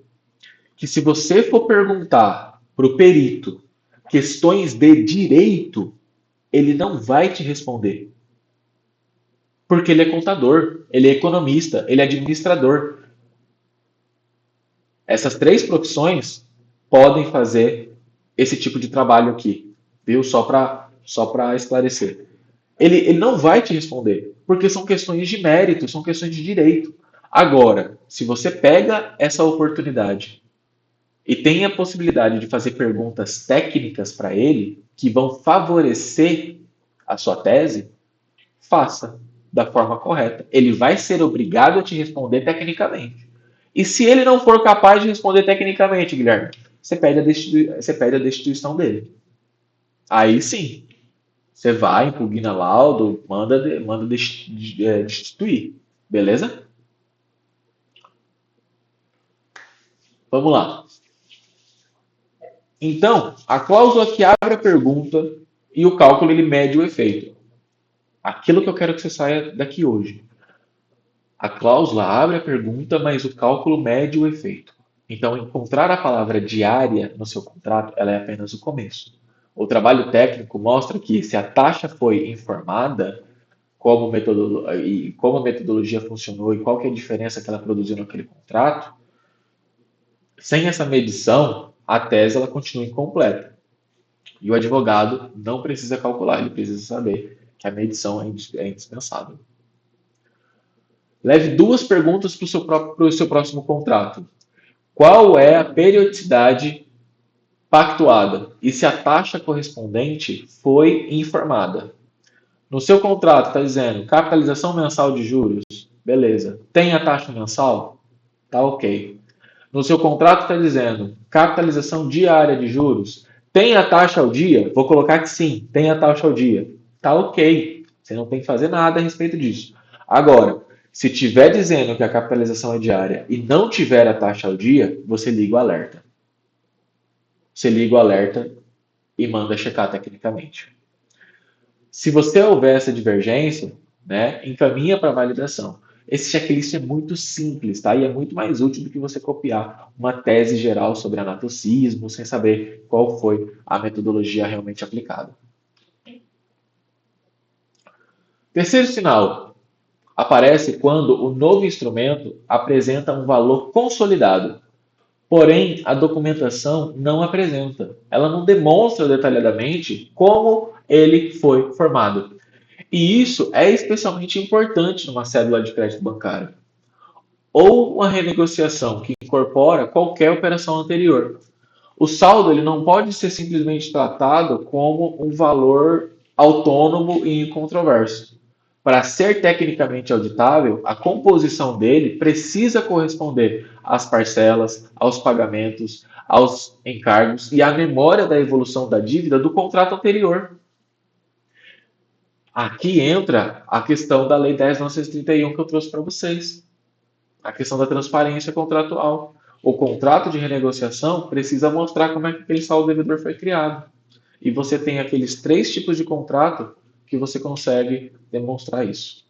Que se você for perguntar para o perito questões de direito, ele não vai te responder. Porque ele é contador, ele é economista, ele é administrador. Essas três profissões podem fazer esse tipo de trabalho aqui, viu? Só para esclarecer. Ele não vai te responder, porque são questões de mérito, são questões de direito. Agora, se você pega essa oportunidade e tem a possibilidade de fazer perguntas técnicas para ele, que vão favorecer a sua tese, faça da forma correta. Ele vai ser obrigado a te responder tecnicamente. E se ele não for capaz de responder tecnicamente, Guilherme, você pede a destituição dele. Aí sim, você vai, impugna laudo, manda destituir. Beleza? Vamos lá. Então, a cláusula que abre a pergunta e o cálculo ele mede o efeito. Aquilo que eu quero que você saia daqui hoje. A cláusula abre a pergunta, mas o cálculo mede o efeito. Então, encontrar a palavra diária no seu contrato, ela é apenas o começo. O trabalho técnico mostra que se a taxa foi informada, como a metodologia funcionou e qual que é a diferença que ela produziu naquele contrato, sem essa medição, a tese ela continua incompleta. E o advogado não precisa calcular, ele precisa saber que a medição é indispensável. Leve duas perguntas para o seu próximo contrato. qual é a periodicidade pactuada e se a taxa correspondente foi informada. No seu contrato está dizendo capitalização mensal de juros, beleza. Tem a taxa mensal? Tá ok. No seu contrato está dizendo capitalização diária de juros, tem a taxa ao dia? Vou colocar que sim, tem a taxa ao dia. Tá ok. Você não tem que fazer nada a respeito disso. Agora, se tiver dizendo que a capitalização é diária e não tiver a taxa ao dia, você liga o alerta. Você liga o alerta e manda checar tecnicamente. Se você houver essa divergência, né, encaminha para validação. Esse checklist é muito simples, tá? E é muito mais útil do que você copiar uma tese geral sobre anatocismo sem saber qual foi a metodologia realmente aplicada. Terceiro sinal aparece quando o novo instrumento apresenta um valor consolidado. Porém, a documentação não apresenta. Ela não demonstra detalhadamente como ele foi formado. E isso é especialmente importante numa cédula de crédito bancário ou uma renegociação que incorpora qualquer operação anterior. O saldo ele não pode ser simplesmente tratado como um valor autônomo e incontroverso. Para ser tecnicamente auditável, a composição dele precisa corresponder às parcelas, aos pagamentos, aos encargos e à memória da evolução da dívida do contrato anterior. Aqui entra a questão da Lei 10.931 que eu trouxe para vocês. A questão da transparência contratual. O contrato de renegociação precisa mostrar como é que aquele saldo devedor foi criado. E você tem aqueles 3 tipos de contrato que você consegue demonstrar isso.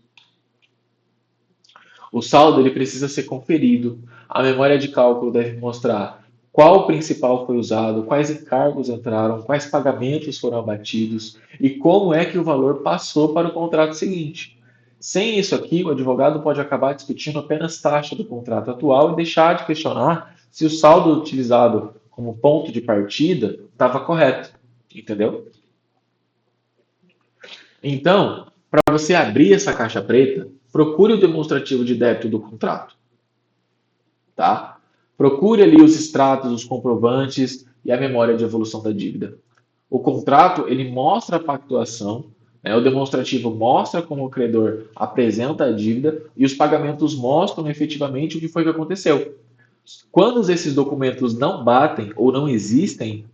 O saldo ele precisa ser conferido. A memória de cálculo deve mostrar qual principal foi usado, quais encargos entraram, quais pagamentos foram abatidos e como é que o valor passou para o contrato seguinte. Sem isso aqui, o advogado pode acabar discutindo apenas taxa do contrato atual e deixar de questionar se o saldo utilizado como ponto de partida estava correto. Entendeu? Então, para você abrir essa caixa preta, procure o demonstrativo de débito do contrato, tá? Procure ali os extratos, os comprovantes e a memória de evolução da dívida. O contrato, ele mostra a pactuação, né? O demonstrativo mostra como o credor apresenta a dívida e os pagamentos mostram efetivamente o que foi que aconteceu. Quando esses documentos não batem ou não existem,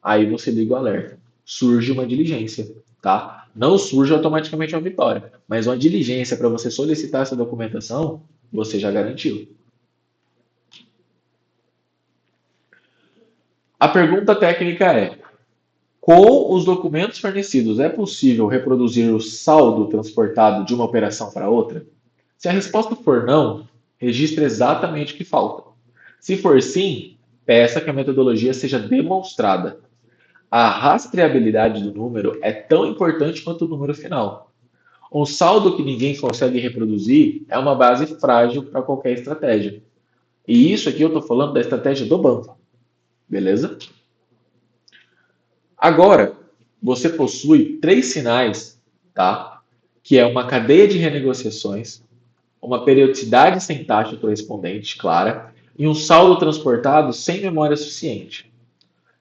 aí você liga o alerta. Surge uma diligência, tá? Não surge automaticamente uma vitória, mas uma diligência para você solicitar essa documentação, você já garantiu. A pergunta técnica é: com os documentos fornecidos, é possível reproduzir o saldo transportado de uma operação para outra? Se a resposta for não, registre exatamente o que falta. Se for sim, peça que a metodologia seja demonstrada. A rastreabilidade do número é tão importante quanto o número final. Um saldo que ninguém consegue reproduzir é uma base frágil para qualquer estratégia. E isso aqui eu estou falando da estratégia do banco, beleza? Agora, você possui 3 sinais, tá? Que é uma cadeia de renegociações, uma periodicidade sem taxa correspondente, clara, e um saldo transportado sem memória suficiente.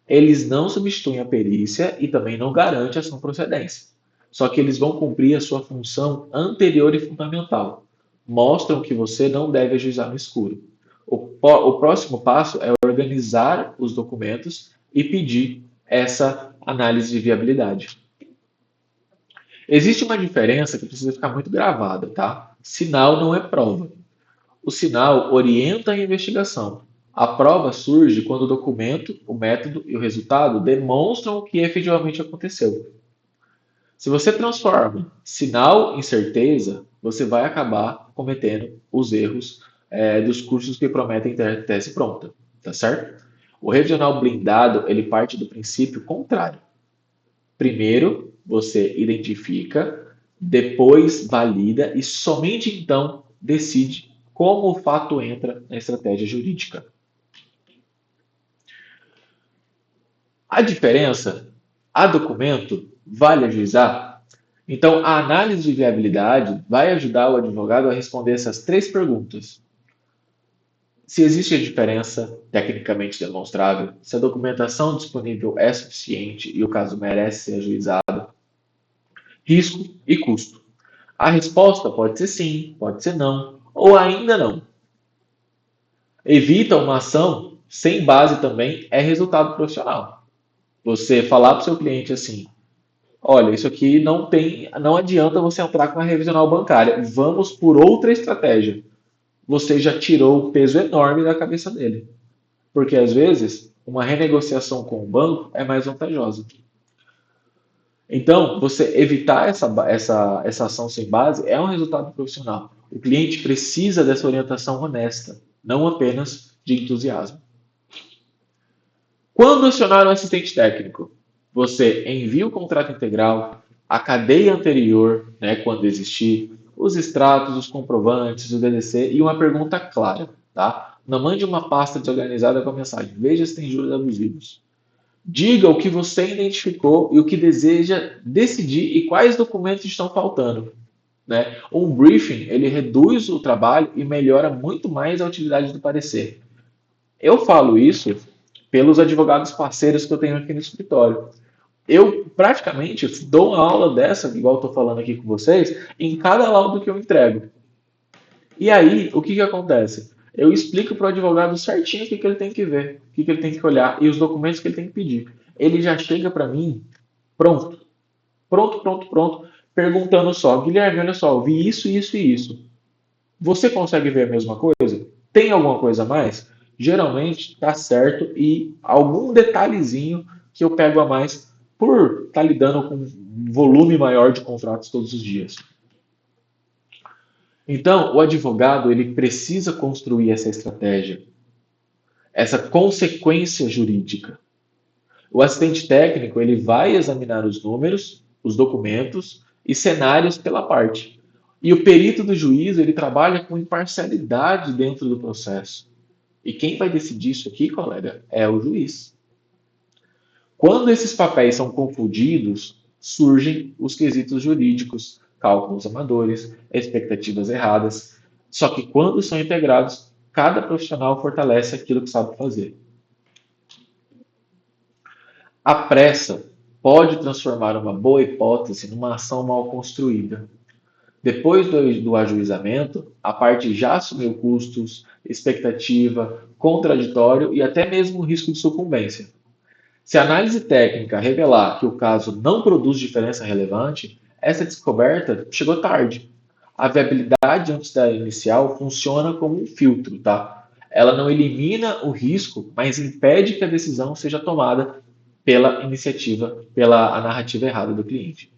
Eles não substituem a perícia e também não garantem a sua procedência. Só que eles vão cumprir a sua função anterior e fundamental. Mostram que você não deve ajuizar no escuro. O próximo passo é organizar os documentos e pedir essa análise de viabilidade. Existe uma diferença que precisa ficar muito gravada, tá? Sinal não é prova. O sinal orienta a investigação. A prova surge quando o documento, o método e o resultado demonstram o que efetivamente aconteceu. Se você transforma sinal em certeza, você vai acabar cometendo os erros dos cursos que prometem ter tese pronta, tá certo? O regional blindado ele parte do princípio contrário. Primeiro você identifica, depois valida e somente então decide como o fato entra na estratégia jurídica. A diferença, a documento, vale ajuizar? Então, a análise de viabilidade vai ajudar o advogado a responder essas 3 perguntas. Se existe a diferença tecnicamente demonstrável, se a documentação disponível é suficiente e o caso merece ser ajuizado, risco e custo. A resposta pode ser sim, pode ser não, ou ainda não. Evita uma ação sem base também é resultado profissional. Você falar para o seu cliente assim: olha, isso aqui não tem, não adianta você entrar com uma revisional bancária. Vamos por outra estratégia. Você já tirou o peso enorme da cabeça dele. Porque às vezes uma renegociação com o banco é mais vantajosa. Então, você evitar essa ação sem base é um resultado profissional. O cliente precisa dessa orientação honesta, não apenas de entusiasmo. Quando acionar o assistente técnico, você envia o contrato integral, a cadeia anterior, né, quando existir, os extratos, os comprovantes, o DDC e uma pergunta clara, tá? Não mande uma pasta desorganizada com a mensagem: veja se tem juros abusivos. Diga o que você identificou e o que deseja decidir e quais documentos estão faltando, né? Um briefing, ele reduz o trabalho e melhora muito mais a utilidade do parecer. Eu falo isso pelos advogados parceiros que eu tenho aqui no escritório. Eu praticamente dou uma aula dessa, igual estou falando aqui com vocês, em cada laudo que eu entrego. E aí, o que acontece? Eu explico para o advogado certinho o que ele tem que ver, o que ele tem que olhar e os documentos que ele tem que pedir. Ele já chega para mim pronto, pronto, perguntando só: Guilherme, olha só, eu vi isso, isso e isso. Você consegue ver a mesma coisa? Tem alguma coisa a mais? Geralmente está certo e algum detalhezinho que eu pego a mais por estar lidando com um volume maior de contratos todos os dias. Então, o advogado ele precisa construir essa estratégia, essa consequência jurídica. O assistente técnico ele vai examinar os números, os documentos e cenários pela parte. E o perito do juízo ele trabalha com imparcialidade dentro do processo. E quem vai decidir isso aqui, colega, é o juiz. Quando esses papéis são confundidos, surgem os quesitos jurídicos, cálculos amadores, expectativas erradas. Só que quando são integrados, cada profissional fortalece aquilo que sabe fazer. A pressa pode transformar uma boa hipótese numa ação mal construída. Depois do ajuizamento, a parte já assumiu custos, expectativa, contraditório e até mesmo risco de sucumbência. Se a análise técnica revelar que o caso não produz diferença relevante, essa descoberta chegou tarde. A viabilidade antes da inicial funciona como um filtro, tá? Ela não elimina o risco, mas impede que a decisão seja tomada pela iniciativa, pela a narrativa errada do cliente.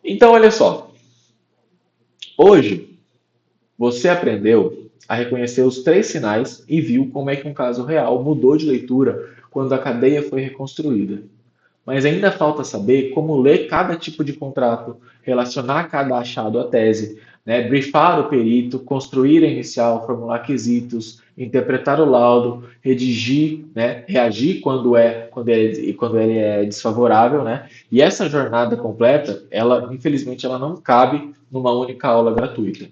Então, olha só, hoje você aprendeu a reconhecer os três sinais e viu como é que um caso real mudou de leitura quando a cadeia foi reconstruída. Mas ainda falta saber como ler cada tipo de contrato, relacionar cada achado à tese, né, brifar o perito, construir a inicial, formular quesitos, interpretar o laudo, redigir, né, reagir quando ele é desfavorável, né? E essa jornada completa, ela infelizmente ela não cabe numa única aula gratuita.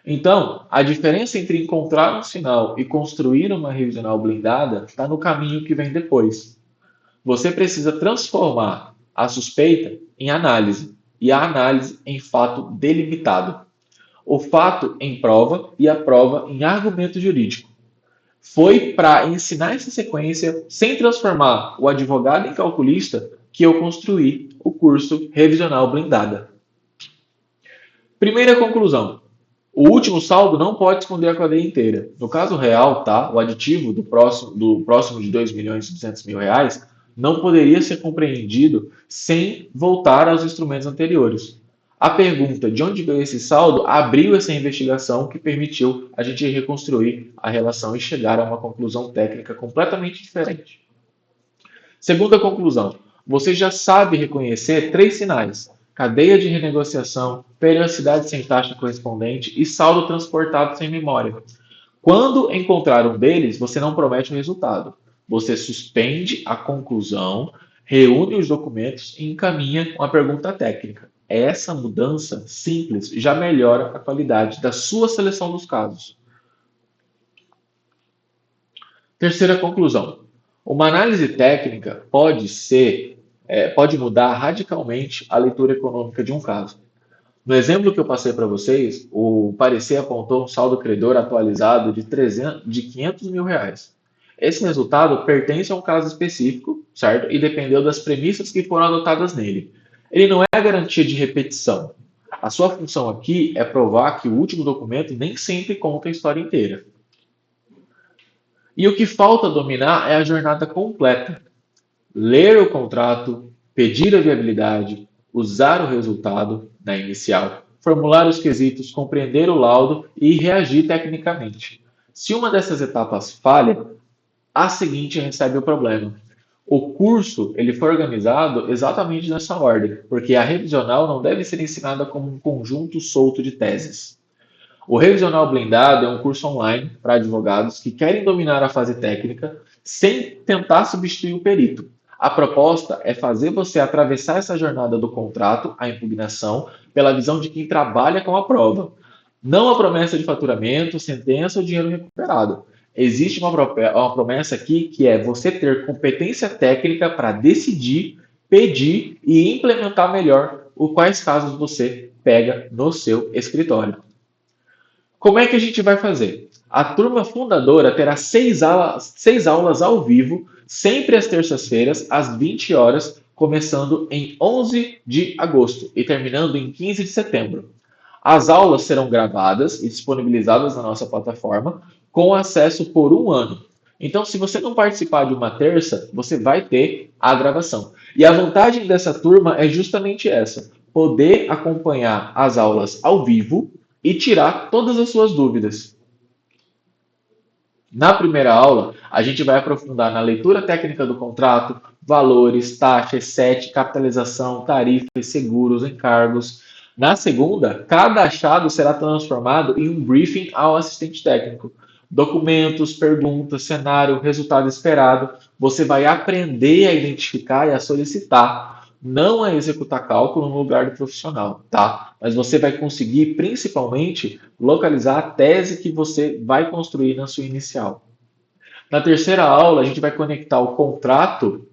Então, a diferença entre encontrar um sinal e construir uma revisional blindada está no caminho que vem depois. Você precisa transformar a suspeita em análise e a análise em fato delimitado. O fato em prova e a prova em argumento jurídico. Foi para ensinar essa sequência, sem transformar o advogado em calculista, que eu construí o curso Revisional Blindada. Primeira conclusão. O último saldo não pode esconder a cadeia inteira. No caso real, tá? O aditivo do próximo de 2 milhões e 200 mil reais não poderia ser compreendido sem voltar aos instrumentos anteriores. A pergunta de onde veio esse saldo abriu essa investigação que permitiu a gente reconstruir a relação e chegar a uma conclusão técnica completamente diferente. Segunda conclusão, você já sabe reconhecer três sinais: cadeia de renegociação, periodicidade sem taxa correspondente e saldo transportado sem memória. Quando encontrar um deles, você não promete o resultado. Você suspende a conclusão, reúne os documentos e encaminha uma pergunta técnica. Essa mudança simples já melhora a qualidade da sua seleção dos casos. Terceira conclusão: uma análise técnica pode mudar radicalmente a leitura econômica de um caso. No exemplo que eu passei para vocês, o parecer apontou um saldo credor atualizado de 500 mil reais. Esse resultado pertence a um caso específico, certo? E dependeu das premissas que foram adotadas nele. Ele não é a garantia de repetição. A sua função aqui é provar que o último documento nem sempre conta a história inteira. E o que falta dominar é a jornada completa. Ler o contrato, pedir a viabilidade, usar o resultado na inicial, formular os quesitos, compreender o laudo e reagir tecnicamente. Se uma dessas etapas falha, a seguinte recebe o problema. O curso ele foi organizado exatamente nessa ordem, porque a revisional não deve ser ensinada como um conjunto solto de teses. O Revisional Blindado é um curso online para advogados que querem dominar a fase técnica sem tentar substituir o perito. A proposta é fazer você atravessar essa jornada do contrato, a impugnação, pela visão de quem trabalha com a prova. Não a promessa de faturamento, sentença ou dinheiro recuperado. Existe uma promessa aqui que é você ter competência técnica para decidir, pedir e implementar melhor quais casos você pega no seu escritório. Como é que a gente vai fazer? A turma fundadora terá seis aulas ao vivo, sempre às terças-feiras, às 20 horas, começando em 11 de agosto e terminando em 15 de setembro. As aulas serão gravadas e disponibilizadas na nossa plataforma, com acesso por um ano. Então, se você não participar de uma terça, você vai ter a gravação. E a vantagem dessa turma é justamente essa: poder acompanhar as aulas ao vivo e tirar todas as suas dúvidas. Na primeira aula, a gente vai aprofundar na leitura técnica do contrato, valores, taxas, SET, capitalização, tarifas, seguros, encargos. Na segunda, cada achado será transformado em um briefing ao assistente técnico. Documentos, perguntas, cenário, resultado esperado. Você vai aprender a identificar e a solicitar, não a executar cálculo no lugar do profissional, tá? Mas você vai conseguir, principalmente, localizar a tese que você vai construir na sua inicial. Na terceira aula, a gente vai conectar o contrato,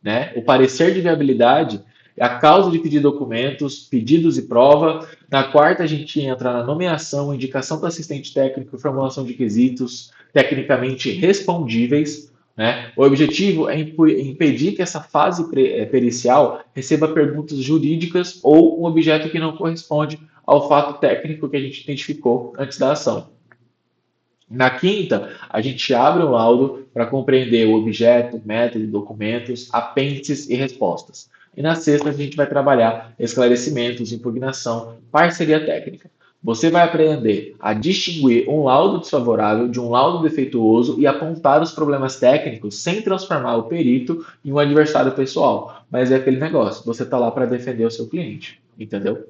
né, o parecer de viabilidade, a causa de pedir documentos, pedidos e prova. Na quarta, a gente entra na nomeação, indicação do assistente técnico, formulação de quesitos tecnicamente respondíveis. Né? O objetivo é impedir que essa fase pericial receba perguntas jurídicas ou um objeto que não corresponde ao fato técnico que a gente identificou antes da ação. Na quinta, a gente abre o laudo para compreender o objeto, método, documentos, apêndices e respostas. E na sexta, a gente vai trabalhar esclarecimentos, impugnação, parceria técnica. Você vai aprender a distinguir um laudo desfavorável de um laudo defeituoso e apontar os problemas técnicos sem transformar o perito em um adversário pessoal. Mas é aquele negócio, você está lá para defender o seu cliente, entendeu?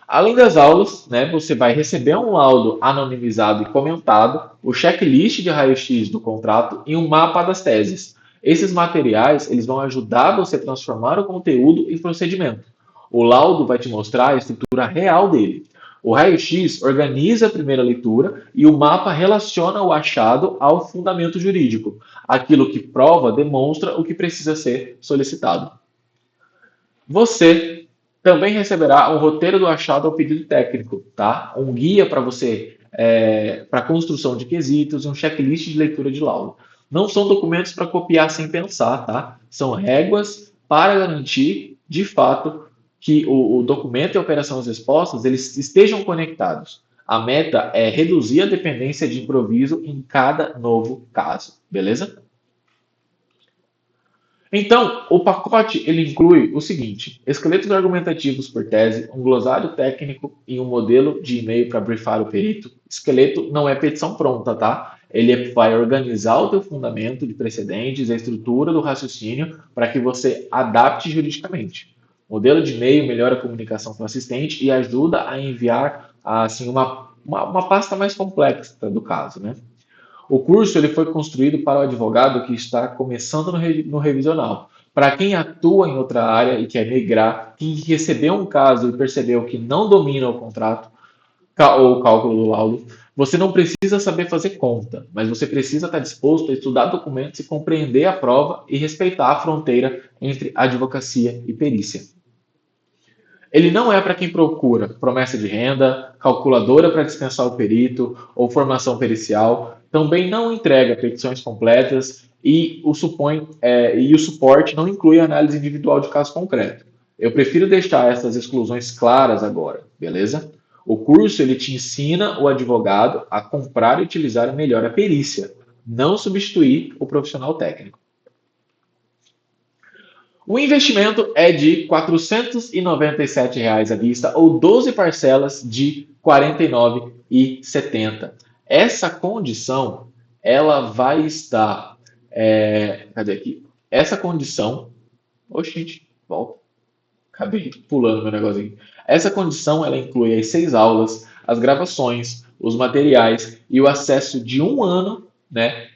Além das aulas, né, você vai receber um laudo anonimizado e comentado, o checklist de raio-x do contrato e um mapa das teses. Esses materiais eles vão ajudar você a transformar o conteúdo em procedimento. O laudo vai te mostrar a estrutura real dele. O raio-x organiza a primeira leitura e o mapa relaciona o achado ao fundamento jurídico. Aquilo que prova demonstra o que precisa ser solicitado. Você também receberá um roteiro do achado ao pedido técnico, tá? Um guia para você, para construção de quesitos, um checklist de leitura de laudo. Não são documentos para copiar sem pensar, tá? São réguas para garantir, de fato, que o documento e a operação expostas eles estejam conectados. A meta é reduzir a dependência de improviso em cada novo caso, beleza? Então, o pacote ele inclui o seguinte: esqueletos argumentativos por tese, um glossário técnico e um modelo de e-mail para briefar o perito. Esqueleto não é petição pronta, tá? Ele vai organizar o teu fundamento de precedentes, a estrutura do raciocínio para que você adapte juridicamente. Modelo de e-mail melhora a comunicação com o assistente e ajuda a enviar assim uma pasta mais complexa do caso, né? O curso ele foi construído para o advogado que está começando no revisional. Para quem atua em outra área e quer migrar, quem recebeu um caso e percebeu que não domina o contrato ou o cálculo do laudo, você não precisa saber fazer conta, mas você precisa estar disposto a estudar documentos e compreender a prova e respeitar a fronteira entre advocacia e perícia. Ele não é para quem procura promessa de renda, calculadora para dispensar o perito ou formação pericial. Também não entrega petições completas e o suporte não inclui análise individual de caso concreto. Eu prefiro deixar essas exclusões claras agora, beleza? O curso ele te ensina o advogado a comprar e utilizar melhor a perícia, não substituir o profissional técnico. O investimento é de R$ 497 à vista ou 12 parcelas de R$ 49,70. Essa condição, ela vai estar. Cadê aqui? Essa condição. Oxe, gente, volta. Acabei pulando meu negocinho. Essa condição, ela inclui as 6 aulas, as gravações, os materiais e o acesso de um ano, né,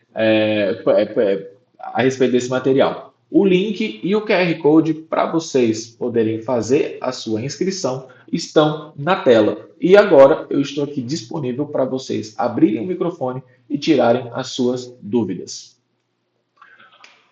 a respeito desse material. O link e o QR Code para vocês poderem fazer a sua inscrição estão na tela. E agora eu estou aqui disponível para vocês abrirem o microfone e tirarem as suas dúvidas.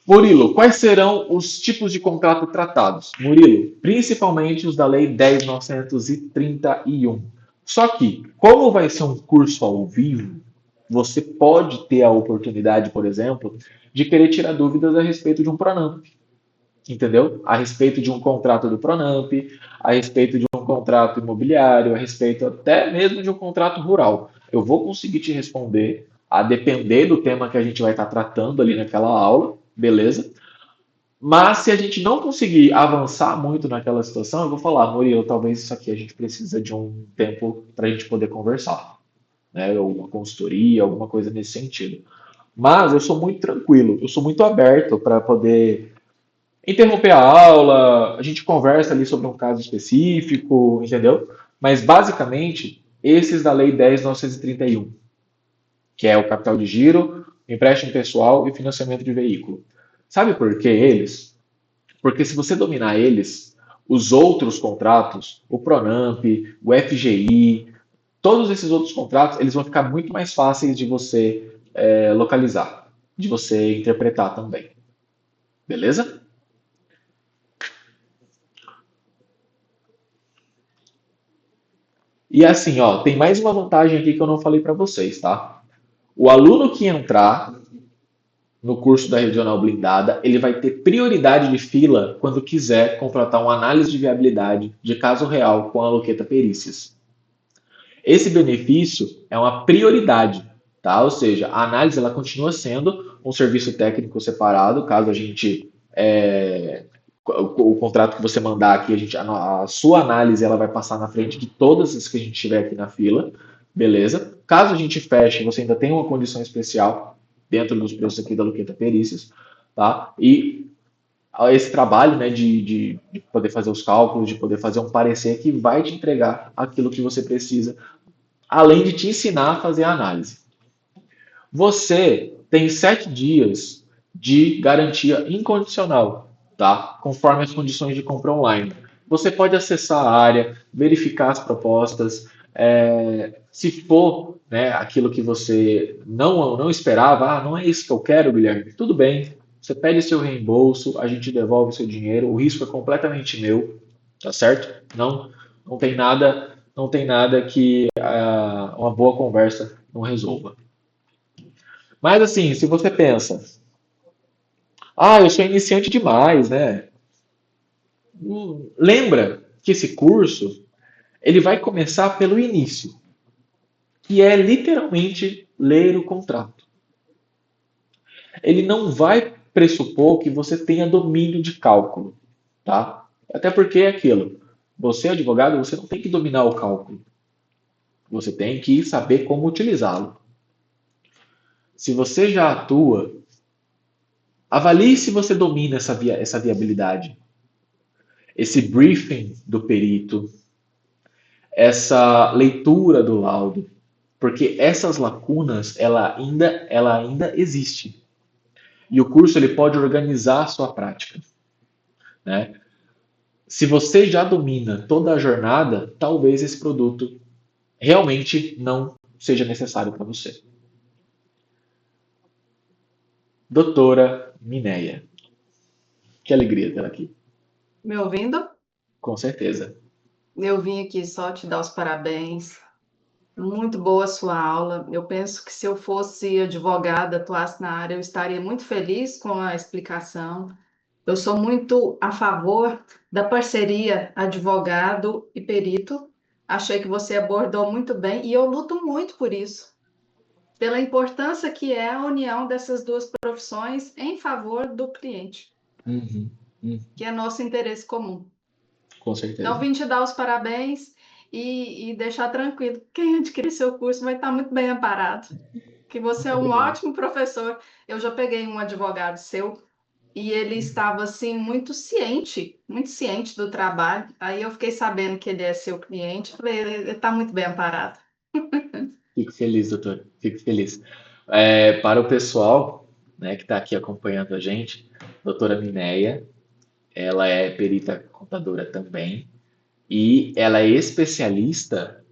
Murilo, quais serão os tipos de contrato tratados? Murilo, principalmente os da Lei 10.931. Só que, como vai ser um curso ao vivo, você pode ter a oportunidade, por exemplo, de querer tirar dúvidas a respeito de um Pronamp, entendeu? A respeito de um contrato do Pronamp, a respeito de um contrato imobiliário, a respeito até mesmo de um contrato rural. Eu vou conseguir te responder a depender do tema que a gente vai estar tratando ali naquela aula, beleza? Mas se a gente não conseguir avançar muito naquela situação, eu vou falar, Murilo, talvez isso aqui a gente precisa de um tempo para a gente poder conversar, né? Ou uma consultoria, alguma coisa nesse sentido. Mas eu sou muito tranquilo, eu sou muito aberto para poder interromper a aula, a gente conversa ali sobre um caso específico, entendeu? Mas basicamente, esses da Lei 10.931, que é o capital de giro, empréstimo pessoal e financiamento de veículo. Sabe por que eles? Porque se você dominar eles, os outros contratos, o Pronamp, o FGI, todos esses outros contratos, eles vão ficar muito mais fáceis de você localizar, de você interpretar também. Beleza? E assim, ó, tem mais uma vantagem aqui que eu não falei para vocês, tá? O aluno que entrar no curso da Regional Blindada, ele vai ter prioridade de fila quando quiser contratar uma análise de viabilidade de caso real com a Loqueta Perícias. Esse benefício é uma prioridade, tá? Ou seja, a análise ela continua sendo um serviço técnico separado, caso a gente o contrato que você mandar aqui, a sua análise ela vai passar na frente de todas as que a gente tiver aqui na fila, beleza? Caso a gente feche, você ainda tem uma condição especial dentro dos preços aqui da Luqueta Perícias, tá? E esse trabalho, né, de poder fazer os cálculos, de poder fazer um parecer que vai te entregar aquilo que você precisa, além de te ensinar a fazer a análise. Você tem 7 dias de garantia incondicional, tá? Conforme as condições de compra online. Você pode acessar a área, verificar as propostas. Se for, né, aquilo que você não esperava, não é isso que eu quero, Guilherme, tudo bem. Você pede seu reembolso, a gente devolve seu dinheiro, o risco é completamente meu, tá certo? Não tem nada, não tem nada que uma boa conversa não resolva. Mas assim, se você pensa, eu sou iniciante demais, né? Lembra que esse curso ele vai começar pelo início, que é literalmente ler o contrato. Ele não vai pressupor que você tenha domínio de cálculo, tá? Até porque é aquilo. Você, advogado, você não tem que dominar o cálculo. Você tem que saber como utilizá-lo. Se você já atua, avalie se você domina essa viabilidade, esse briefing do perito, essa leitura do laudo, porque essas lacunas ela ainda existe. E o curso ele pode organizar a sua prática. né? Se você já domina toda a jornada, talvez esse produto realmente não seja necessário para você. Doutora Mineia, que alegria tê-la aqui, Me ouvindo? com certeza. Eu vim aqui só te dar os parabéns. Muito boa a sua aula. Eu penso que se eu fosse advogada, atuasse na área, eu estaria muito feliz com a explicação. Eu sou muito a favor da parceria advogado e perito. Achei que você abordou muito bem e eu luto muito por isso, pela importância que é a união dessas duas profissões em favor do cliente, Uhum, uhum, que é nosso interesse comum. com Então, certeza. vim te dar os parabéns e deixar tranquilo. Quem adquirir seu curso vai estar muito bem amparado, que você é um Obrigado. ótimo professor. Eu já peguei um advogado seu e ele estava assim muito ciente do trabalho. Aí eu fiquei sabendo que ele é seu cliente, falei, ele está muito bem amparado. Fico feliz, doutor. Fico feliz. Para o pessoal, né, que está aqui acompanhando a gente, doutora Mineia, ela é perita contadora também e ela é especialista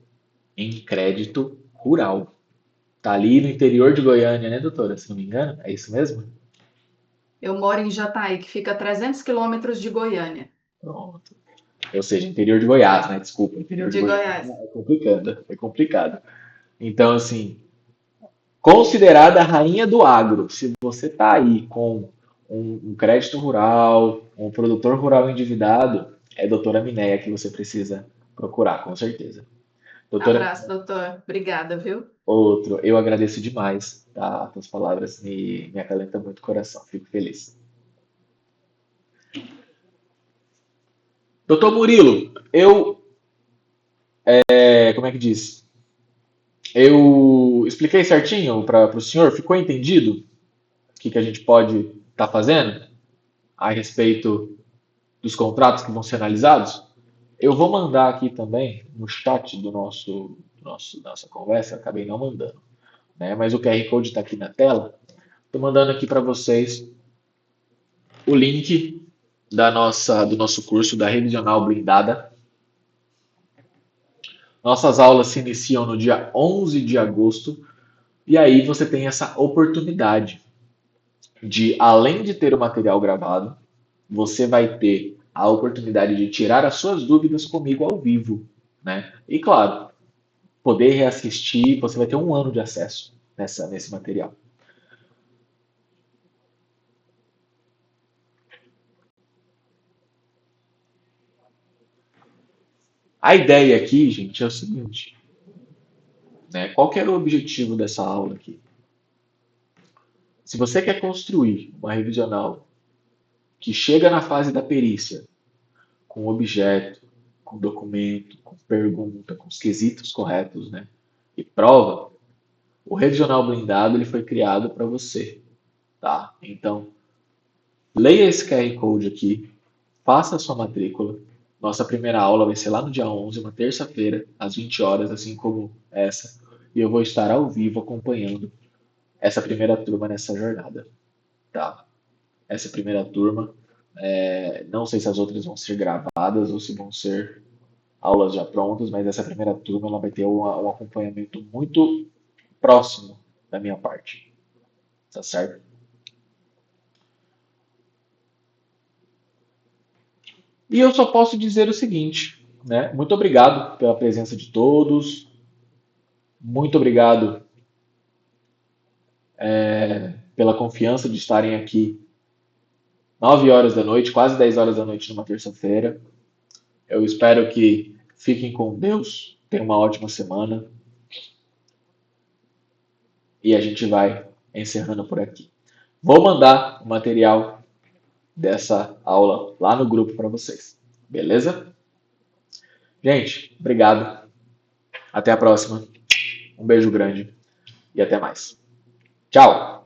em crédito rural. Tá ali no interior de Goiânia, né, doutora? Se não me engano, é isso mesmo? Eu moro em Jataí, que fica a 300 quilômetros de Goiânia, Pronto. Ou seja, interior de Goiás, né? Desculpa, interior de de Goiânia Goiás. é complicado, é complicado. Então, assim, considerada a rainha do agro. Se você está aí com um crédito rural, um produtor rural endividado, é a doutora Mineia que você precisa procurar, com certeza. Doutora, Abraço, doutor. Obrigada, viu? outro, eu agradeço demais, tá? As tuas palavras me acalentam muito o coração, fico feliz. Doutor Murilo, como é que diz? Eu expliquei certinho para o senhor, ficou entendido o que a gente pode estar fazendo a respeito dos contratos que vão ser analisados? Eu vou mandar aqui também no chat nossa conversa, eu acabei não mandando, né? Mas o QR Code está aqui na tela. Estou mandando aqui para vocês o link do nosso curso da Revisional Blindada. Nossas aulas se iniciam no dia 11 de agosto e aí você tem essa oportunidade de, além de ter o material gravado, você vai ter a oportunidade de tirar as suas dúvidas comigo ao vivo, né? E claro, poder reassistir, você vai ter um ano de acesso nesse material. A ideia aqui, gente, é o seguinte, né? Qual que era o objetivo dessa aula aqui? Se você quer construir uma revisional que chega na fase da perícia com objeto, com documento, com pergunta, com os quesitos corretos, né? E prova, o revisional blindado ele foi criado para você, tá? Então, leia esse QR Code aqui, faça a sua matrícula. Nossa primeira aula vai ser lá no dia 11, uma terça-feira, às 20 horas, assim como essa. E eu vou estar ao vivo acompanhando essa primeira turma nessa jornada, tá? Essa primeira turma, não sei se as outras vão ser gravadas ou se vão ser aulas já prontas, mas essa primeira turma ela vai ter um acompanhamento muito próximo da minha parte, tá certo? E eu só posso dizer o seguinte, né? Muito obrigado pela presença de todos, muito obrigado pela confiança de estarem aqui 9 horas da noite, quase 10 horas da noite numa terça-feira. Eu espero que fiquem com Deus, tenham uma ótima semana e a gente vai encerrando por aqui. Vou mandar o material dessa aula lá no grupo para vocês, beleza? Gente, obrigado. Até a próxima. Um beijo grande e até mais. Tchau!